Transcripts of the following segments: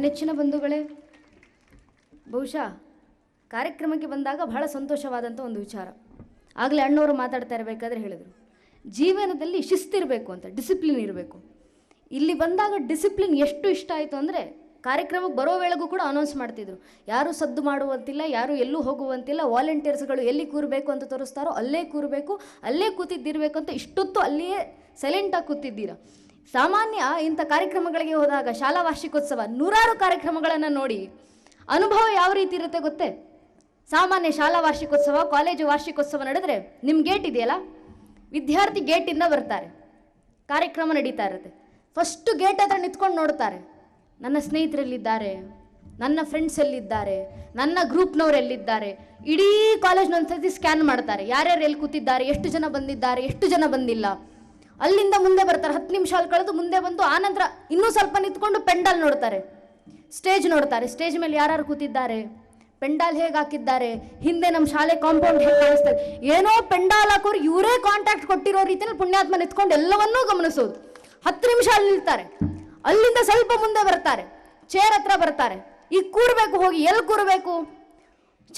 ನೆಚ್ಚಿನ ಬಂಧುಗಳೇ, ಬಹುಶಃ ಕಾರ್ಯಕ್ರಮಕ್ಕೆ ಬಂದಾಗ ಬಹಳ ಸಂತೋಷವಾದಂಥ ಒಂದು ವಿಚಾರ. ಆಗಲೇ ಅಣ್ಣವರು ಮಾತಾಡ್ತಾ ಇರಬೇಕಾದ್ರೆ ಹೇಳಿದರು, ಜೀವನದಲ್ಲಿ ಶಿಸ್ತಿರಬೇಕು ಅಂತ, ಡಿಸಿಪ್ಲಿನ್ ಇರಬೇಕು. ಇಲ್ಲಿ ಬಂದಾಗ ಡಿಸಿಪ್ಲಿನ್ ಎಷ್ಟು ಇಷ್ಟ ಆಯಿತು ಅಂದರೆ, ಕಾರ್ಯಕ್ರಮಕ್ಕೆ ಬರೋ ವೇಳೆಗೂ ಕೂಡ ಅನೌನ್ಸ್ ಮಾಡ್ತಿದ್ರು, ಯಾರೂ ಸದ್ದು ಮಾಡುವಂತಿಲ್ಲ, ಯಾರೂ ಎಲ್ಲೂ ಹೋಗುವಂತಿಲ್ಲ, ವಾಲಂಟಿಯರ್ಸ್ಗಳು ಎಲ್ಲಿ ಕೂರಬೇಕು ಅಂತ ತೋರಿಸ್ತಾರೋ ಅಲ್ಲೇ ಕೂರಬೇಕು, ಅಲ್ಲೇ ಕೂತಿದ್ದಿರಬೇಕು ಅಂತ ಇಷ್ಟೊತ್ತು ಅಲ್ಲಿಯೇ ಸೈಲೆಂಟಾಗಿ ಕೂತಿದ್ದೀರಾ. ಸಾಮಾನ್ಯ ಇಂಥ ಕಾರ್ಯಕ್ರಮಗಳಿಗೆ ಹೋದಾಗ, ಶಾಲಾ ವಾರ್ಷಿಕೋತ್ಸವ, ನೂರಾರು ಕಾರ್ಯಕ್ರಮಗಳನ್ನು ನೋಡಿ ಅನುಭವ ಯಾವ ರೀತಿ ಇರುತ್ತೆ ಗೊತ್ತೇ? ಸಾಮಾನ್ಯ ಶಾಲಾ ವಾರ್ಷಿಕೋತ್ಸವ, ಕಾಲೇಜು ವಾರ್ಷಿಕೋತ್ಸವ ನಡೆದ್ರೆ ನಿಮ್ಮ ಗೇಟ್ ಇದೆಯಲ್ಲ, ವಿದ್ಯಾರ್ಥಿ ಗೇಟಿಂದ ಬರ್ತಾರೆ, ಕಾರ್ಯಕ್ರಮ ನಡೀತಾ ಇರುತ್ತೆ. ಫಸ್ಟು ಗೇಟ್ ಹತ್ರ ನಿಂತ್ಕೊಂಡು ನೋಡ್ತಾರೆ, ನನ್ನ ಸ್ನೇಹಿತರೆಲ್ಲಿದ್ದಾರೆ, ನನ್ನ ಫ್ರೆಂಡ್ಸ್ ಎಲ್ಲಿದ್ದಾರೆ, ನನ್ನ ಗ್ರೂಪ್ನವ್ರು ಎಲ್ಲಿದ್ದಾರೆ. ಇಡೀ ಕಾಲೇಜ್ನ ಒಂದ್ಸತಿ ಸ್ಕ್ಯಾನ್ ಮಾಡ್ತಾರೆ, ಯಾರ್ಯಾರು ಎಲ್ಲಿ ಕೂತಿದ್ದಾರೆ, ಎಷ್ಟು ಜನ ಬಂದಿದ್ದಾರೆ, ಎಷ್ಟು ಜನ ಬಂದಿಲ್ಲ. ಅಲ್ಲಿಂದ ಮುಂದೆ ಬರ್ತಾರೆ, 10 ನಿಮಿಷ ಕಳೆದು ಮುಂದೆ ಬಂದು ಆನಂತರ ಇನ್ನೂ ಸ್ವಲ್ಪ ನಿಂತ್ಕೊಂಡು ಪೆಂಡಾಲ್ ನೋಡ್ತಾರೆ, ಸ್ಟೇಜ್ ನೋಡ್ತಾರೆ, ಸ್ಟೇಜ್ ಮೇಲೆ ಯಾರ್ಯಾರು ಕೂತಿದ್ದಾರೆ, ಪೆಂಡಾಲ್ ಹೇಗೆ ಹಾಕಿದ್ದಾರೆ, ಹಿಂದೆ ನಮ್ಮ ಶಾಲೆ ಕಾಂಪೌಂಡ್ ಹೇಗೆ ಕಾಣಿಸ್ತಾರೆ. ಏನೋ ಪೆಂಡಾಲ್ ಹಾಕೋರು ಇವರೇ ಕಾಂಟ್ಯಾಕ್ಟ್ ಕೊಟ್ಟಿರೋ ರೀತಿಯಲ್ಲಿ ಪುಣ್ಯಾತ್ಮ ನಿಂತ್ಕೊಂಡು ಎಲ್ಲವನ್ನೂ ಗಮನಿಸೋದು. 10 ನಿಮಿಷ ಅಲ್ಲಿ ನಿಲ್ತಾರೆ, ಅಲ್ಲಿಂದ ಸ್ವಲ್ಪ ಮುಂದೆ ಬರ್ತಾರೆ, ಚೇರ್ ಹತ್ರ ಬರ್ತಾರೆ, ಈಗ ಕೂರಬೇಕು, ಹೋಗಿ ಎಲ್ಲಿ ಕೂರಬೇಕು,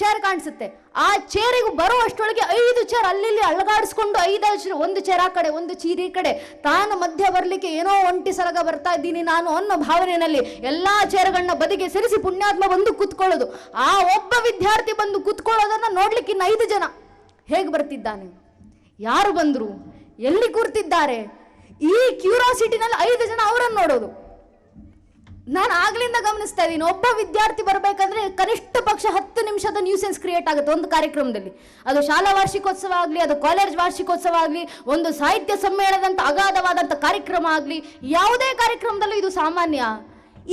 ಚೇರ್ ಕಾಣಿಸುತ್ತೆ, ಆ ಚೇರಿಗೆ ಬರೋ ಅಷ್ಟೊಳಗೆ 5 ಚೇರ್ ಅಲ್ಲಿ ಅಳಗಾಡಿಸ್ಕೊಂಡು 5 ಒಂದು ಚೇರ್ ಆ ಕಡೆ, ಒಂದು ಚೀರಿ ಈ ಕಡೆ, ತಾನು ಮಧ್ಯ ಬರಲಿಕ್ಕೆ ಏನೋ ಒಂಟಿ ಸಲಗ ಬರ್ತಾ ಇದ್ದೀನಿ ನಾನು ಅನ್ನೋ ಭಾವನೆಯಲ್ಲಿ ಎಲ್ಲಾ ಚೇರ್ಗಳನ್ನ ಬದಿಗೆ ಸೇರಿಸಿ ಪುಣ್ಯಾತ್ಮ ಬಂದು ಕೂತ್ಕೊಳ್ಳೋದು. ಆ ಒಬ್ಬ ವಿದ್ಯಾರ್ಥಿ ಬಂದು ಕೂತ್ಕೊಳ್ಳೋದನ್ನ ನೋಡ್ಲಿಕ್ಕೆ ಇನ್ನು 5 ಜನ ಹೇಗೆ ಬರ್ತಿದ್ದಾನೆ, ಯಾರು ಬಂದ್ರು, ಎಲ್ಲಿ ಕೂರ್ತಿದ್ದಾರೆ, ಈ ಕ್ಯೂರಿಯಾಸಿಟಿನಲ್ಲಿ 5 ಜನ ಅವರನ್ನು ನೋಡೋದು. ನಾನು ಆಗ್ಲಿಂದ ಗಮನಿಸ್ತಾ ಇದ್ದೀನಿ, ಒಬ್ಬ ವಿದ್ಯಾರ್ಥಿ ಬರಬೇಕಂದ್ರೆ ಕನಿಷ್ಠ ಪಕ್ಷ 10 ನಿಮಿಷದ ನ್ಯೂಸೆನ್ಸ್ ಕ್ರಿಯೇಟ್ ಆಗುತ್ತೆ ಒಂದು ಕಾರ್ಯಕ್ರಮದಲ್ಲಿ. ಅದು ಶಾಲಾ ವಾರ್ಷಿಕೋತ್ಸವ ಆಗಲಿ, ಅದು ಕಾಲೇಜ್ ವಾರ್ಷಿಕೋತ್ಸವ ಆಗಲಿ, ಒಂದು ಸಾಹಿತ್ಯ ಸಮ್ಮೇಳನದಂತ ಅಗಾಧವಾದಂಥ ಕಾರ್ಯಕ್ರಮ ಆಗಲಿ, ಯಾವುದೇ ಕಾರ್ಯಕ್ರಮದಲ್ಲೂ ಇದು ಸಾಮಾನ್ಯ.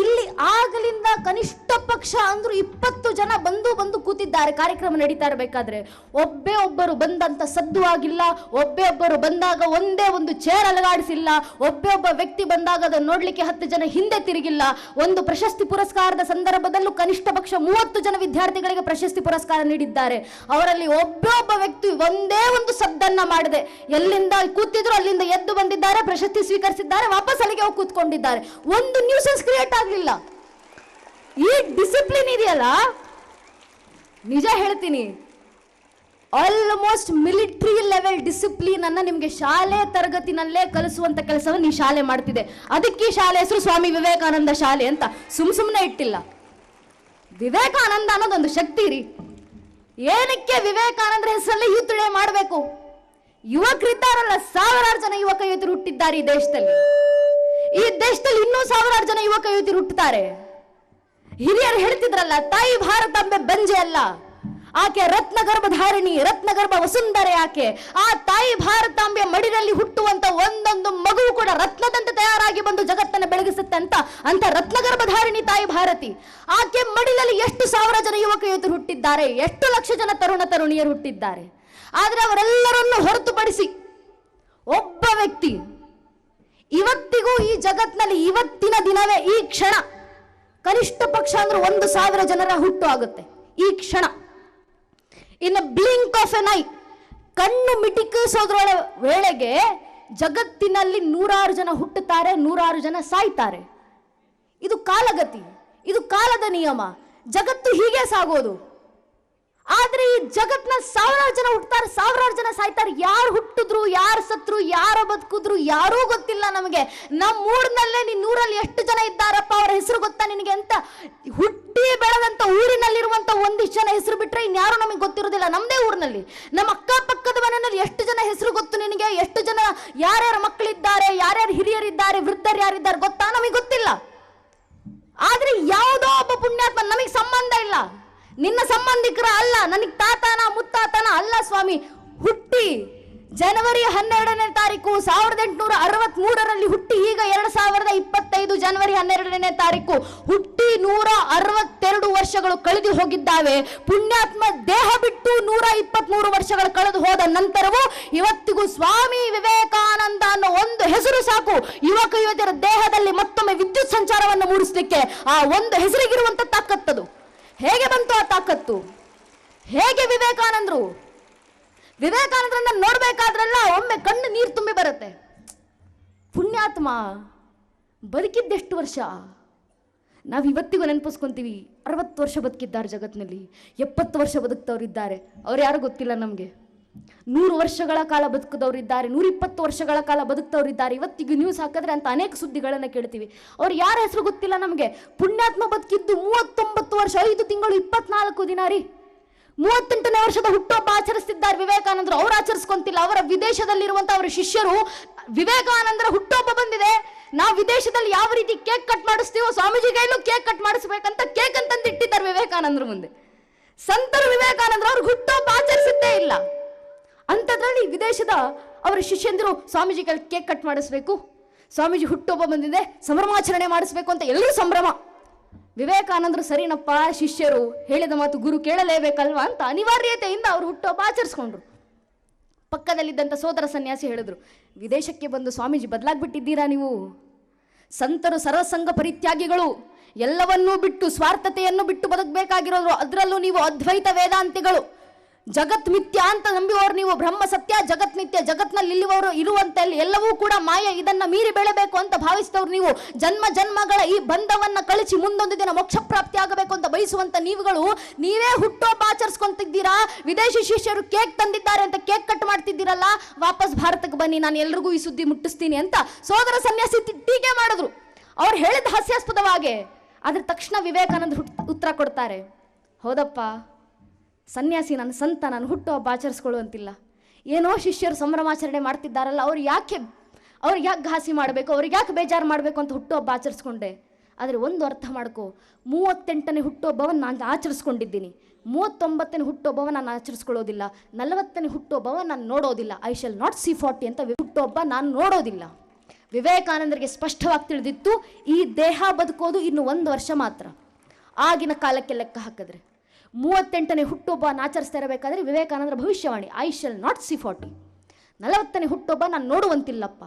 ಇಲ್ಲಿ ಆಗಲಿಂದ ಕನಿಷ್ಠ ಪಕ್ಷ ಅಂದ್ರೂ 20 ಜನ ಬಂದು ಕೂತಿದ್ದಾರೆ ಕಾರ್ಯಕ್ರಮ ನಡೀತಾ ಇರಬೇಕಾದ್ರೆ. ಒಬ್ಬರು ಬಂದಂತ ಸದ್ದು ಆಗಿಲ್ಲ, ಒಬ್ಬರು ಬಂದಾಗ ಒಂದೇ ಒಂದು ಚೇರ್ ಅಲಗಾಡಿಸಿಲ್ಲ, ಒಬ್ಬ ವ್ಯಕ್ತಿ ಬಂದಾಗ ಅದನ್ನು ನೋಡ್ಲಿಕ್ಕೆ 10 ಜನ ಹಿಂದೆ ತಿರುಗಿಲ್ಲ. ಒಂದು ಪ್ರಶಸ್ತಿ ಪುರಸ್ಕಾರದ ಸಂದರ್ಭದಲ್ಲೂ ಕನಿಷ್ಠ ಪಕ್ಷ 30 ಜನ ವಿದ್ಯಾರ್ಥಿಗಳಿಗೆ ಪ್ರಶಸ್ತಿ ಪುರಸ್ಕಾರ ನೀಡಿದ್ದಾರೆ. ಅವರಲ್ಲಿ ಒಬ್ಬ ವ್ಯಕ್ತಿ ಒಂದೇ ಒಂದು ಸದ್ದನ್ನ ಮಾಡದೆ ಎಲ್ಲಿಂದ ಕೂತಿದ್ರು ಅಲ್ಲಿಂದ ಎದ್ದು ಬಂದಿದ್ದಾರೆ, ಪ್ರಶಸ್ತಿ ಸ್ವೀಕರಿಸಿದ್ದಾರೆ, ವಾಪಸ್ ಅಲ್ಲಿಗೆ ಹೋಗಿ ಕೂತ್ಕೊಂಡಿದ್ದಾರೆ. ಒಂದು ನ್ಯೂಸೆನ್ಸ್ ಕ್ರಿಯೇಟ್ ಆಗಲಿಲ್ಲ. ಈ ಡಿಸಿಪ್ಲಿನ್ ಇದೆಯಲ್ಲ, ನಿಜ ಹೇಳ್ತೀನಿ, ಆಲ್ಮೋಸ್ಟ್ ಮಿಲಿಟರಿ ಲೆವೆಲ್ ಡಿಸಿಪ್ಲಿನ್ ಅನ್ನ ನಿಮ್ಗೆ ಶಾಲೆ ತರಗತಿನಲ್ಲೇ ಕಲಿಸುವಂತ ಕೆಲಸವನ್ನು ಈ ಶಾಲೆ ಮಾಡ್ತಿದೆ. ಅದಕ್ಕೆ ಶಾಲೆ ಹೆಸರು ಸ್ವಾಮಿ ವಿವೇಕಾನಂದ ಶಾಲೆ ಅಂತ ಸುಮ್ಮನೆ ಇಟ್ಟಿಲ್ಲ. ವಿವೇಕಾನಂದ ಅನ್ನೋದೊಂದು ಶಕ್ತಿ ರೀ. ಏನಕ್ಕೆ ವಿವೇಕಾನಂದರ ಹೆಸರಲ್ಲಿ ಯೂತ್ ಡೇ ಮಾಡಬೇಕು? ಯುವಕರಿದ್ದಾರಲ್ಲ, ಸಾವಿರಾರು ಜನ ಯುವಕ ಯುವತಿಯರು ಹುಟ್ಟಿದ್ದಾರೆ ಈ ದೇಶದಲ್ಲಿ. ಈ ದೇಶದಲ್ಲಿ ಇನ್ನೂ ಸಾವಿರಾರು ಜನ ಯುವಕ ಯುವತಿಯರು ಹುಟ್ಟುತ್ತಾರೆ. ಹಿರಿಯರು ಹೇಳ್ತಿದ್ರಲ್ಲ, ತಾಯಿ ಭಾರತಾಂಬೆ ಬಂಜೆ ಅಲ್ಲ, ಆಕೆ ರತ್ನಗರ್ಭಧಾರಿಣಿ, ರತ್ನಗರ್ಭ ವಸುಂಧರೆ ಆಕೆ. ಆ ತಾಯಿ ಭಾರತಾಂಬೆಯ ಮಡಿನಲ್ಲಿ ಹುಟ್ಟುವಂತ ಒಂದೊಂದು ಮಗುವು ಕೂಡ ರತ್ನದಂತೆ ತಯಾರಾಗಿ ಬಂದು ಜಗತ್ತನ್ನು ಬೆಳಗಿಸುತ್ತೆ ಅಂತ ರತ್ನಗರ್ಭಧಾರಿಣಿ ತಾಯಿ ಭಾರತಿ. ಆಕೆ ಮಡಿಲಲ್ಲಿ ಎಷ್ಟು ಸಾವಿರ ಜನ ಯುವಕ ಯುವತಿಯರು ಹುಟ್ಟಿದ್ದಾರೆ, ಎಷ್ಟು ಲಕ್ಷ ಜನ ತರುಣ ತರುಣಿಯರು ಹುಟ್ಟಿದ್ದಾರೆ. ಆದ್ರೆ ಅವರೆಲ್ಲರನ್ನು ಹೊರತುಪಡಿಸಿ ಒಬ್ಬ ವ್ಯಕ್ತಿ ಇವತ್ತಿಗೂ ಈ ಜಗತ್ತಿನಲ್ಲಿ ಇವತ್ತಿನ ದಿನವೇ ಈ ಕ್ಷಣ ಕನಿಷ್ಠ ಪಕ್ಷ ಅಂದ್ರೆ 1,000 ಜನರ ಹುಟ್ಟು ಆಗುತ್ತೆ ಈ ಕ್ಷಣ. ಇನ್ನು ಬ್ಲಿಂಕ್ ಆಫ್ ಎನ್ ಐ, ಕಣ್ಣು ಮಿಟಿಕಿಸೋದ್ರೊಳ ವೇಳೆಗೆ ಜಗತ್ತಿನಲ್ಲಿ 100 ಜನ ಹುಟ್ಟುತ್ತಾರೆ, 100 ಜನ ಸಾಯ್ತಾರೆ. ಇದು ಕಾಲಗತಿ, ಇದು ಕಾಲದ ನಿಯಮ. ಜಗತ್ತು ಹೀಗೆ ಸಾಗೋದು. ಆದ್ರೆ ಈ ಜಗತ್ನ ಸಾವಿರಾರು ಜನ ಹುಟ್ಟುತ್ತಾರೆ, ಸಾವಿರಾರು ಜನ ಸಾಯ್ತಾರೆ. ಯಾರು ಹುಟ್ಟಿದ್ರು, ಯಾರು ಸತ್ರು, ಯಾರು ಬದುಕಿದ್ರು ಯಾರೂ ಗೊತ್ತಿಲ್ಲ ನಮಗೆ. ನಮ್ಮ ಊರಿನಲ್ಲೇ ನೀನ್ ಊರಲ್ಲಿ ಎಷ್ಟು ಜನ ಇದ್ದಾರಪ್ಪ, ಅವರ ಹೆಸರು ಗೊತ್ತಾ ನಿನಗೆ ಅಂತ ಹುಟ್ಟಿ ಬೆಳೆದಂತ ಊರಿನಲ್ಲಿರುವಂತ ಒಂದಿಷ್ಟು ಜನ ಹೆಸರು ಬಿಟ್ರೆ ಇನ್ಯಾರು ನಮಗೆ ಗೊತ್ತಿರೋದಿಲ್ಲ. ನಮ್ದೇ ಊರಿನಲ್ಲಿ, ನಮ್ಮ ಅಕ್ಕಪಕ್ಕದ ಮನೆಯಲ್ಲಿ ಎಷ್ಟು ಜನ ಹೆಸರು ಗೊತ್ತು ನಿನಗೆ? ಎಷ್ಟು ಜನ ಯಾರ್ಯಾರ ಮಕ್ಕಳಿದ್ದಾರೆ, ಯಾರ್ಯಾರು ಹಿರಿಯರಿದ್ದಾರೆ, ವೃದ್ಧರು ಯಾರಿದ್ದಾರೆ ಗೊತ್ತಾ? ನಮಗೆ ಗೊತ್ತಿಲ್ಲ. ಆದ್ರೆ ಯಾವುದೋ ಒಬ್ಬ ಪುಣ್ಯಾತ್ಮ, ನಮಗೆ ಸಂಬಂಧ ಇಲ್ಲ, ನಿನ್ನ ಸಂಬಂಧಿಕರ ಅಲ್ಲ, ನನಗೆ ತಾತನ ಮುತ್ತಾತನ ಅಲ್ಲ ಸ್ವಾಮಿ, ಹುಟ್ಟಿ ಜನವರಿ 12ನೇ ತಾರೀಕು 1863ರಲ್ಲಿ ಹುಟ್ಟಿ ಈಗ 2025 ಜನವರಿ 12ನೇ ತಾರೀಕು ಹುಟ್ಟಿ 162 ವರ್ಷಗಳು ಕಳೆದು ಹೋಗಿದ್ದಾವೆ. ಪುಣ್ಯಾತ್ಮ ದೇಹ ಬಿಟ್ಟು 123 ವರ್ಷಗಳು ಕಳೆದು ಹೋದ ನಂತರವೂ ಇವತ್ತಿಗೂ ಸ್ವಾಮಿ ವಿವೇಕಾನಂದ ಅನ್ನೋ ಒಂದು ಹೆಸರು ಸಾಕು ಯುವಕ ಯುವತಿಯರ ದೇಹದಲ್ಲಿ ಮತ್ತೊಮ್ಮೆ ವಿದ್ಯುತ್ ಸಂಚಾರವನ್ನು ಮೂಡಿಸಲಿಕ್ಕೆ. ಆ ಒಂದು ಹೆಸರಿಗಿರುವಂತ ತಾಕತ್ತದು. ಹೇಗೆ ಬಂತು ಆ ತಾಕತ್ತು? ಹೇಗೆ ವಿವೇಕಾನಂದರನ್ನ ನೋಡ್ಬೇಕಾದ್ರಲ್ಲ ಒಮ್ಮೆ ಕಣ್ಣು ನೀರು ತುಂಬಿ ಬರುತ್ತೆ. ಪುಣ್ಯಾತ್ಮ ಬದುಕಿದ್ದೆಷ್ಟು ವರ್ಷ, ನಾವು ಇವತ್ತಿಗೂ ನೆನಪಿಸ್ಕೊಂತೀವಿ. 60 ವರ್ಷ ಬದುಕಿದ್ದಾರೆ ಜಗತ್ತಿನಲ್ಲಿ, 70 ವರ್ಷ ಬದುಕ್ತವ್ರಿದ್ದಾರೆ. ಅವ್ರು ಯಾರು ಗೊತ್ತಿಲ್ಲ ನಮಗೆ. 100 ವರ್ಷಗಳ ಕಾಲ ಬದುಕಿದವರಿದ್ದಾರೆ, 120 ವರ್ಷಗಳ ಕಾಲ ಬದುಕ್ತವ್ರಿದ್ದಾರೆ. ಇವತ್ತಿಗೂ ನ್ಯೂಸ್ ಹಾಕಿದ್ರೆ ಅಂತ ಅನೇಕ ಸುದ್ದಿಗಳನ್ನು ಕೇಳ್ತೀವಿ. ಅವ್ರು ಯಾರ ಹೆಸರು ಗೊತ್ತಿಲ್ಲ ನಮಗೆ. ಪುಣ್ಯಾತ್ಮ ಬದುಕಿದ್ದು 39 ವರ್ಷ 5 ತಿಂಗಳು 24 ದಿನ ರೀ. 38ನೇ ವರ್ಷದ ಹುಟ್ಟುಹಬ್ಬ ಆಚರಿಸ್ತಿದ್ದಾರೆ ವಿವೇಕಾನಂದರು. ಅವ್ರು ಆಚರಿಸ್ಕೊಂತಿಲ್ಲ. ಅವರ ವಿದೇಶದಲ್ಲಿರುವಂತ ಅವರ ಶಿಷ್ಯರು ವಿವೇಕಾನಂದರ ಹುಟ್ಟುಹಬ್ಬ ಬಂದಿದೆ, ನಾವು ವಿದೇಶದಲ್ಲಿ ಯಾವ ರೀತಿ ಕೇಕ್ ಕಟ್ ಮಾಡಿಸ್ತೀವೋ ಸ್ವಾಮೀಜಿಗಳು ಕೇಕ್ ಕಟ್ ಮಾಡಿಸ್ಬೇಕಂತ ಕೇಕ್ ಅಂತಂದು ಇಟ್ಟಿದ್ದಾರೆ ವಿವೇಕಾನಂದ್ರ ಮುಂದೆ. ಸಂತರು ವಿವೇಕಾನಂದ್ರ ಅವ್ರಿಗೆ ಹುಟ್ಟುಹಬ್ಬ ಆಚರಿಸುತ್ತೇ ಇಲ್ಲ. ಅಂಥದ್ರಲ್ಲಿ ವಿದೇಶದ ಅವರ ಶಿಷ್ಯಂದಿರು ಸ್ವಾಮೀಜಿಗಳು ಕೇಕ್ ಕಟ್ ಮಾಡಿಸ್ಬೇಕು, ಸ್ವಾಮೀಜಿ ಹುಟ್ಟುಹಬ್ಬ ಬಂದಿದೆ, ಸಂಭ್ರಮಾಚರಣೆ ಮಾಡಿಸ್ಬೇಕು ಅಂತ ಎಲ್ಲರೂ ಸಂಭ್ರಮ. ವಿವೇಕಾನಂದರು ಸರಿನಪ್ಪ, ಶಿಷ್ಯರು ಹೇಳಿದ ಮಾತು ಗುರು ಕೇಳಲೇಬೇಕಲ್ವಾ ಅಂತ ಅನಿವಾರ್ಯತೆಯಿಂದ ಅವರು ಹುಟ್ಟುಹಬ್ಬ ಆಚರಿಸ್ಕೊಂಡ್ರು. ಪಕ್ಕದಲ್ಲಿದ್ದಂಥ ಸೋದರ ಸನ್ಯಾಸಿ ಹೇಳಿದ್ರು, ವಿದೇಶಕ್ಕೆ ಬಂದು ಸ್ವಾಮೀಜಿ ಬದಲಾಗ್ಬಿಟ್ಟಿದ್ದೀರಾ ನೀವು. ಸಂತರು ಸರ್ವಸಂಗ ಪರಿತ್ಯಾಗಿಗಳು, ಎಲ್ಲವನ್ನೂ ಬಿಟ್ಟು ಸ್ವಾರ್ಥತೆಯನ್ನು ಬಿಟ್ಟು ಬದುಕಬೇಕಾಗಿರೋರು. ಅದರಲ್ಲೂ ನೀವು ಅದ್ವೈತ ವೇದಾಂತಿಗಳು, ಜಗತ್ ಮಿಥ್ಯ ಅಂತ ನಂಬುವವರು ನೀವು. ಬ್ರಹ್ಮ ಸತ್ಯ, ಜಗತ್ ಮಿಥ್ಯ, ಜಗತ್ನಲ್ಲಿ ಇಲ್ಲಿವವರು ಇರುವಂತೆ ಎಲ್ಲವೂ ಕೂಡ ಮಾಯ, ಇದನ್ನ ಮೀರಿ ಬೆಳೆಬೇಕು ಅಂತ ಭಾವಿಸಿದವರು ನೀವು. ಜನ್ಮ ಜನ್ಮಗಳ ಈ ಬಂಧವನ್ನ ಕಳಿಸಿ ಮುಂದೊಂದು ದಿನ ಮೋಕ್ಷ ಪ್ರಾಪ್ತಿ ಆಗಬೇಕು ಅಂತ ಬಯಸುವಂತ ನೀವುಗಳು ನೀವೇ ಹುಟ್ಟುಹಬ್ಬ ಆಚರಿಸ್ಕೊಂತಿದ್ದೀರಾ. ವಿದೇಶಿ ಶಿಷ್ಯರು ಕೇಕ್ ತಂದಿದ್ದಾರೆ ಅಂತ ಕೇಕ್ ಕಟ್ ಮಾಡ್ತಿದ್ದೀರಲ್ಲ, ವಾಪಸ್ ಭಾರತಕ್ಕೆ ಬನ್ನಿ, ನಾನು ಎಲ್ರಿಗೂ ಈ ಸುದ್ದಿ ಮುಟ್ಟಿಸ್ತೀನಿ ಅಂತ ಸೋದರ ಸನ್ಯಾಸಿ ಟೀಕೆ ಮಾಡಿದ್ರು. ಅವ್ರು ಹೇಳಿದ ಹಾಸ್ಯಾಸ್ಪದವಾಗೆ. ಅದ್ರ ತಕ್ಷಣ ವಿವೇಕಾನಂದ ಉತ್ತರ ಕೊಡ್ತಾರೆ, ಹೌದಪ್ಪ ಸನ್ಯಾಸಿ, ನಾನು ಸಂತ, ನಾನು ಹುಟ್ಟುಹಬ್ಬ ಆಚರಿಸ್ಕೊಳ್ಳುವಂತಿಲ್ಲ. ಏನೋ ಶಿಷ್ಯರು ಸಂಭ್ರಮಾಚರಣೆ ಮಾಡ್ತಿದ್ದಾರಲ್ಲ, ಅವ್ರಿಗೆ ಯಾಕೆ ಘಾಸಿ ಮಾಡಬೇಕು, ಅವ್ರಿಗೆ ಯಾಕೆ ಬೇಜಾರು ಮಾಡಬೇಕು ಅಂತ ಹುಟ್ಟುಹಬ್ಬ ಆಚರಿಸ್ಕೊಂಡೆ. ಆದರೆ ಒಂದು ಅರ್ಥ ಮಾಡ್ಕೋ, 38ನೇ ಹುಟ್ಟುಹಬ್ಬವನ್ನು ನಾನು ಆಚರಿಸ್ಕೊಂಡಿದ್ದೀನಿ, 39ನೇ ಹುಟ್ಟುಹಬ್ಬವನ್ನು ನಾನು ಆಚರಿಸ್ಕೊಳ್ಳೋದಿಲ್ಲ, 40ನೇ ಹುಟ್ಟುಹಬ್ಬವನ್ನು ನಾನು ನೋಡೋದಿಲ್ಲ. ಐ ಶಾಲ್ ನಾಟ್ ಸಿ 40 ಅಂತ ಹುಟ್ಟುಹಬ್ಬ ನಾನು ನೋಡೋದಿಲ್ಲ. ವಿವೇಕಾನಂದರಿಗೆ ಸ್ಪಷ್ಟವಾಗಿ ತಿಳಿದಿತ್ತು, ಈ ದೇಹ ಬದುಕೋದು ಇನ್ನು 1 ವರ್ಷ ಮಾತ್ರ. ಆಗಿನ ಕಾಲಕ್ಕೆ ಲೆಕ್ಕ ಹಾಕಿದ್ರೆ 38ನೇ ಹುಟ್ಟುಹಬ್ಬವನ್ನು ಆಚರಿಸ್ತಾ ಇರಬೇಕಾದ್ರೆ ವಿವೇಕಾನಂದರ ಭವಿಷ್ಯವಾಣಿ, ಐ ಶಾಲ್ ನಾಟ್ ಸಿ 40, 40ನೇ ಹುಟ್ಟುಹಬ್ಬ ನಾನು ನೋಡುವಂತಿಲ್ಲಪ್ಪ.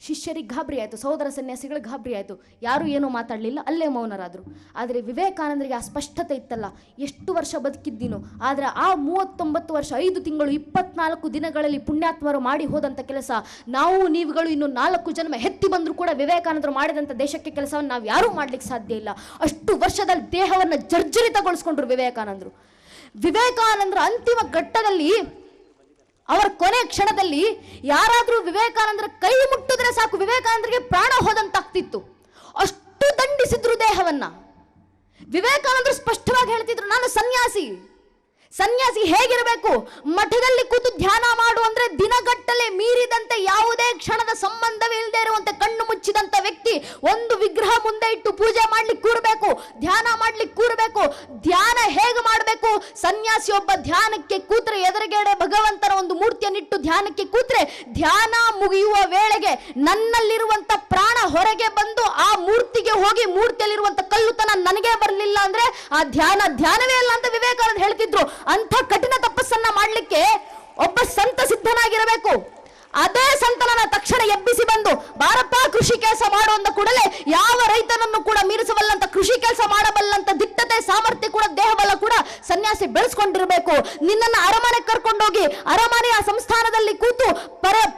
ಶಿಷ್ಯರಿಗೆ ಗಾಬರಿ ಆಯಿತು, ಸಹೋದರ ಸನ್ಯಾಸಿಗಳಿಗೆ ಗಾಬರಿ ಆಯಿತು. ಯಾರೂ ಏನೂ ಮಾತಾಡಲಿಲ್ಲ, ಅಲ್ಲೇ ಮೌನರಾದರು. ಆದರೆ ವಿವೇಕಾನಂದರಿಗೆ ಆ ಸ್ಪಷ್ಟತೆ ಇತ್ತಲ್ಲ, ಎಷ್ಟು ವರ್ಷ ಬದುಕಿದ್ದೀನೋ, ಆದರೆ ಆ 39 ವರ್ಷ 5 ತಿಂಗಳು 24 ದಿನಗಳಲ್ಲಿ ಪುಣ್ಯಾತ್ಮರು ಮಾಡಿ ಹೋದಂಥ ಕೆಲಸ ನಾವು ನೀವುಗಳು ಇನ್ನು 4 ಜನ್ಮ ಹೆತ್ತಿ ಬಂದರೂ ಕೂಡ ವಿವೇಕಾನಂದರು ಮಾಡಿದಂಥ ದೇಶಕ್ಕೆ ಕೆಲಸವನ್ನು ನಾವು ಯಾರೂ ಮಾಡಲಿಕ್ಕೆ ಸಾಧ್ಯ ಇಲ್ಲ. ಅಷ್ಟು ವರ್ಷದಲ್ಲಿ ದೇಹವನ್ನು ಜರ್ಜರಿತಗೊಳಿಸ್ಕೊಂಡ್ರು ವಿವೇಕಾನಂದರು. ವಿವೇಕಾನಂದರ ಅಂತಿಮ ಘಟ್ಟದಲ್ಲಿ, ಅವರ ಕೊನೆ ಕ್ಷಣದಲ್ಲಿ ಯಾರಾದರೂ ವಿವೇಕಾನಂದರ ಕೈ ಮುಟ್ಟಿದ್ರೆ ಸಾಕು ವಿವೇಕಾನಂದರಿಗೆ ಪ್ರಾಣ ಹೋದಂತಾಗ್ತಿತ್ತು. ಅಷ್ಟು ದಂಡಿಸಿದ್ರು ದೇಹವನ್ನ. ವಿವೇಕಾನಂದರು ಸ್ಪಷ್ಟವಾಗಿ ಹೇಳ್ತಿದ್ರು, ನಾನು ಸನ್ಯಾಸಿ. ಸನ್ಯಾಸಿ ಹೇಗಿರಬೇಕು? ಮಠದಲ್ಲಿ ಕೂತು ಧ್ಯಾನ ಮಾಡು ಅಂದ್ರೆ ದಿನಗಟ್ಟಲೆ ಮೀರಿದಂತೆ ಯಾವುದೇ ಕ್ಷಣದ ಸಂಬಂಧವೇ ಇಲ್ಲದೆ ಇರುವಂತೆ ಕಣ್ಣು ಮುಚ್ಚಿದಂತ ವ್ಯಕ್ತಿ ಒಂದು ವಿಗ್ರಹ ಮುಂದೆ ಇಟ್ಟು ಪೂಜೆ ಮಾಡ್ಲಿಕ್ಕೆ ಕೂರಬೇಕು, ಧ್ಯಾನ ಮಾಡ್ಲಿಕ್ಕೆ ಕೂರಬೇಕು. ಧ್ಯಾನ ಹೇಗೆ ಮಾಡಬೇಕು? ಸನ್ಯಾಸಿ ಒಬ್ಬ ಧ್ಯಾನಕ್ಕೆ ಕೂತ್ರೆ ಎದುರುಗಡೆ ಭಗವಂತನ ಒಂದು ಮೂರ್ತಿಯನ್ನಿಟ್ಟು ಧ್ಯಾನಕ್ಕೆ ಕೂತ್ರೆ ಧ್ಯಾನ ಮುಗಿಯುವ ವೇಳೆಗೆ ನನ್ನಲ್ಲಿರುವಂತ ಪ್ರಾಣ ಹೊರಗೆ ಬಂದು ಆ ಮೂರ್ತಿಗೆ ಹೋಗಿ ಮೂರ್ತಿಯಲ್ಲಿರುವಂತ ಕಲ್ಲುತನ ನನಗೆ ಬರಲಿಲ್ಲ ಅಂದ್ರೆ ಆ ಧ್ಯಾನವೇ ಅಲ್ಲ ಅಂತ ವಿವೇಕಾನಂದ ಹೇಳ್ತಿದ್ರು. ಅಂಥ ಕಠಿಣ ತಪಸ್ಸನ್ನ ಮಾಡಲಿಕ್ಕೆ ಒಬ್ಬ ಸಂತ ಸಿದ್ಧನಾಗಿರಬೇಕು. ಅದೇ ಸಂತನನ್ನ ತಕ್ಷಣ ಎಬ್ಬಿಸಿ ಬಂದು ಬಾರಪ್ಪ ಕೃಷಿ ಕೆಲಸ ಮಾಡುವಂತ ಕೂಡಲೇ ಯಾವ ರೈತನನ್ನು ಕೂಡ ಮೀರಿಸಬಲ್ಲಂತ ಕೃಷಿ ಕೆಲಸ ಮಾಡಬಲ್ಲಂತ ದಿಟ್ಟತೆ ಸಾಮರ್ಥ್ಯ ಕೂಡ ದೇಹಬಲ ಕೂಡ ಸನ್ಯಾಸಿ ಬೆಳೆಸ್ಕೊಂಡಿರಬೇಕು. ನಿನ್ನನ್ನ ಅರಮನೆ ಕರ್ಕೊಂಡೋಗಿ ಅರಮನೆಯ ಸಂಸ್ಥಾನದಲ್ಲಿ ಕೂತು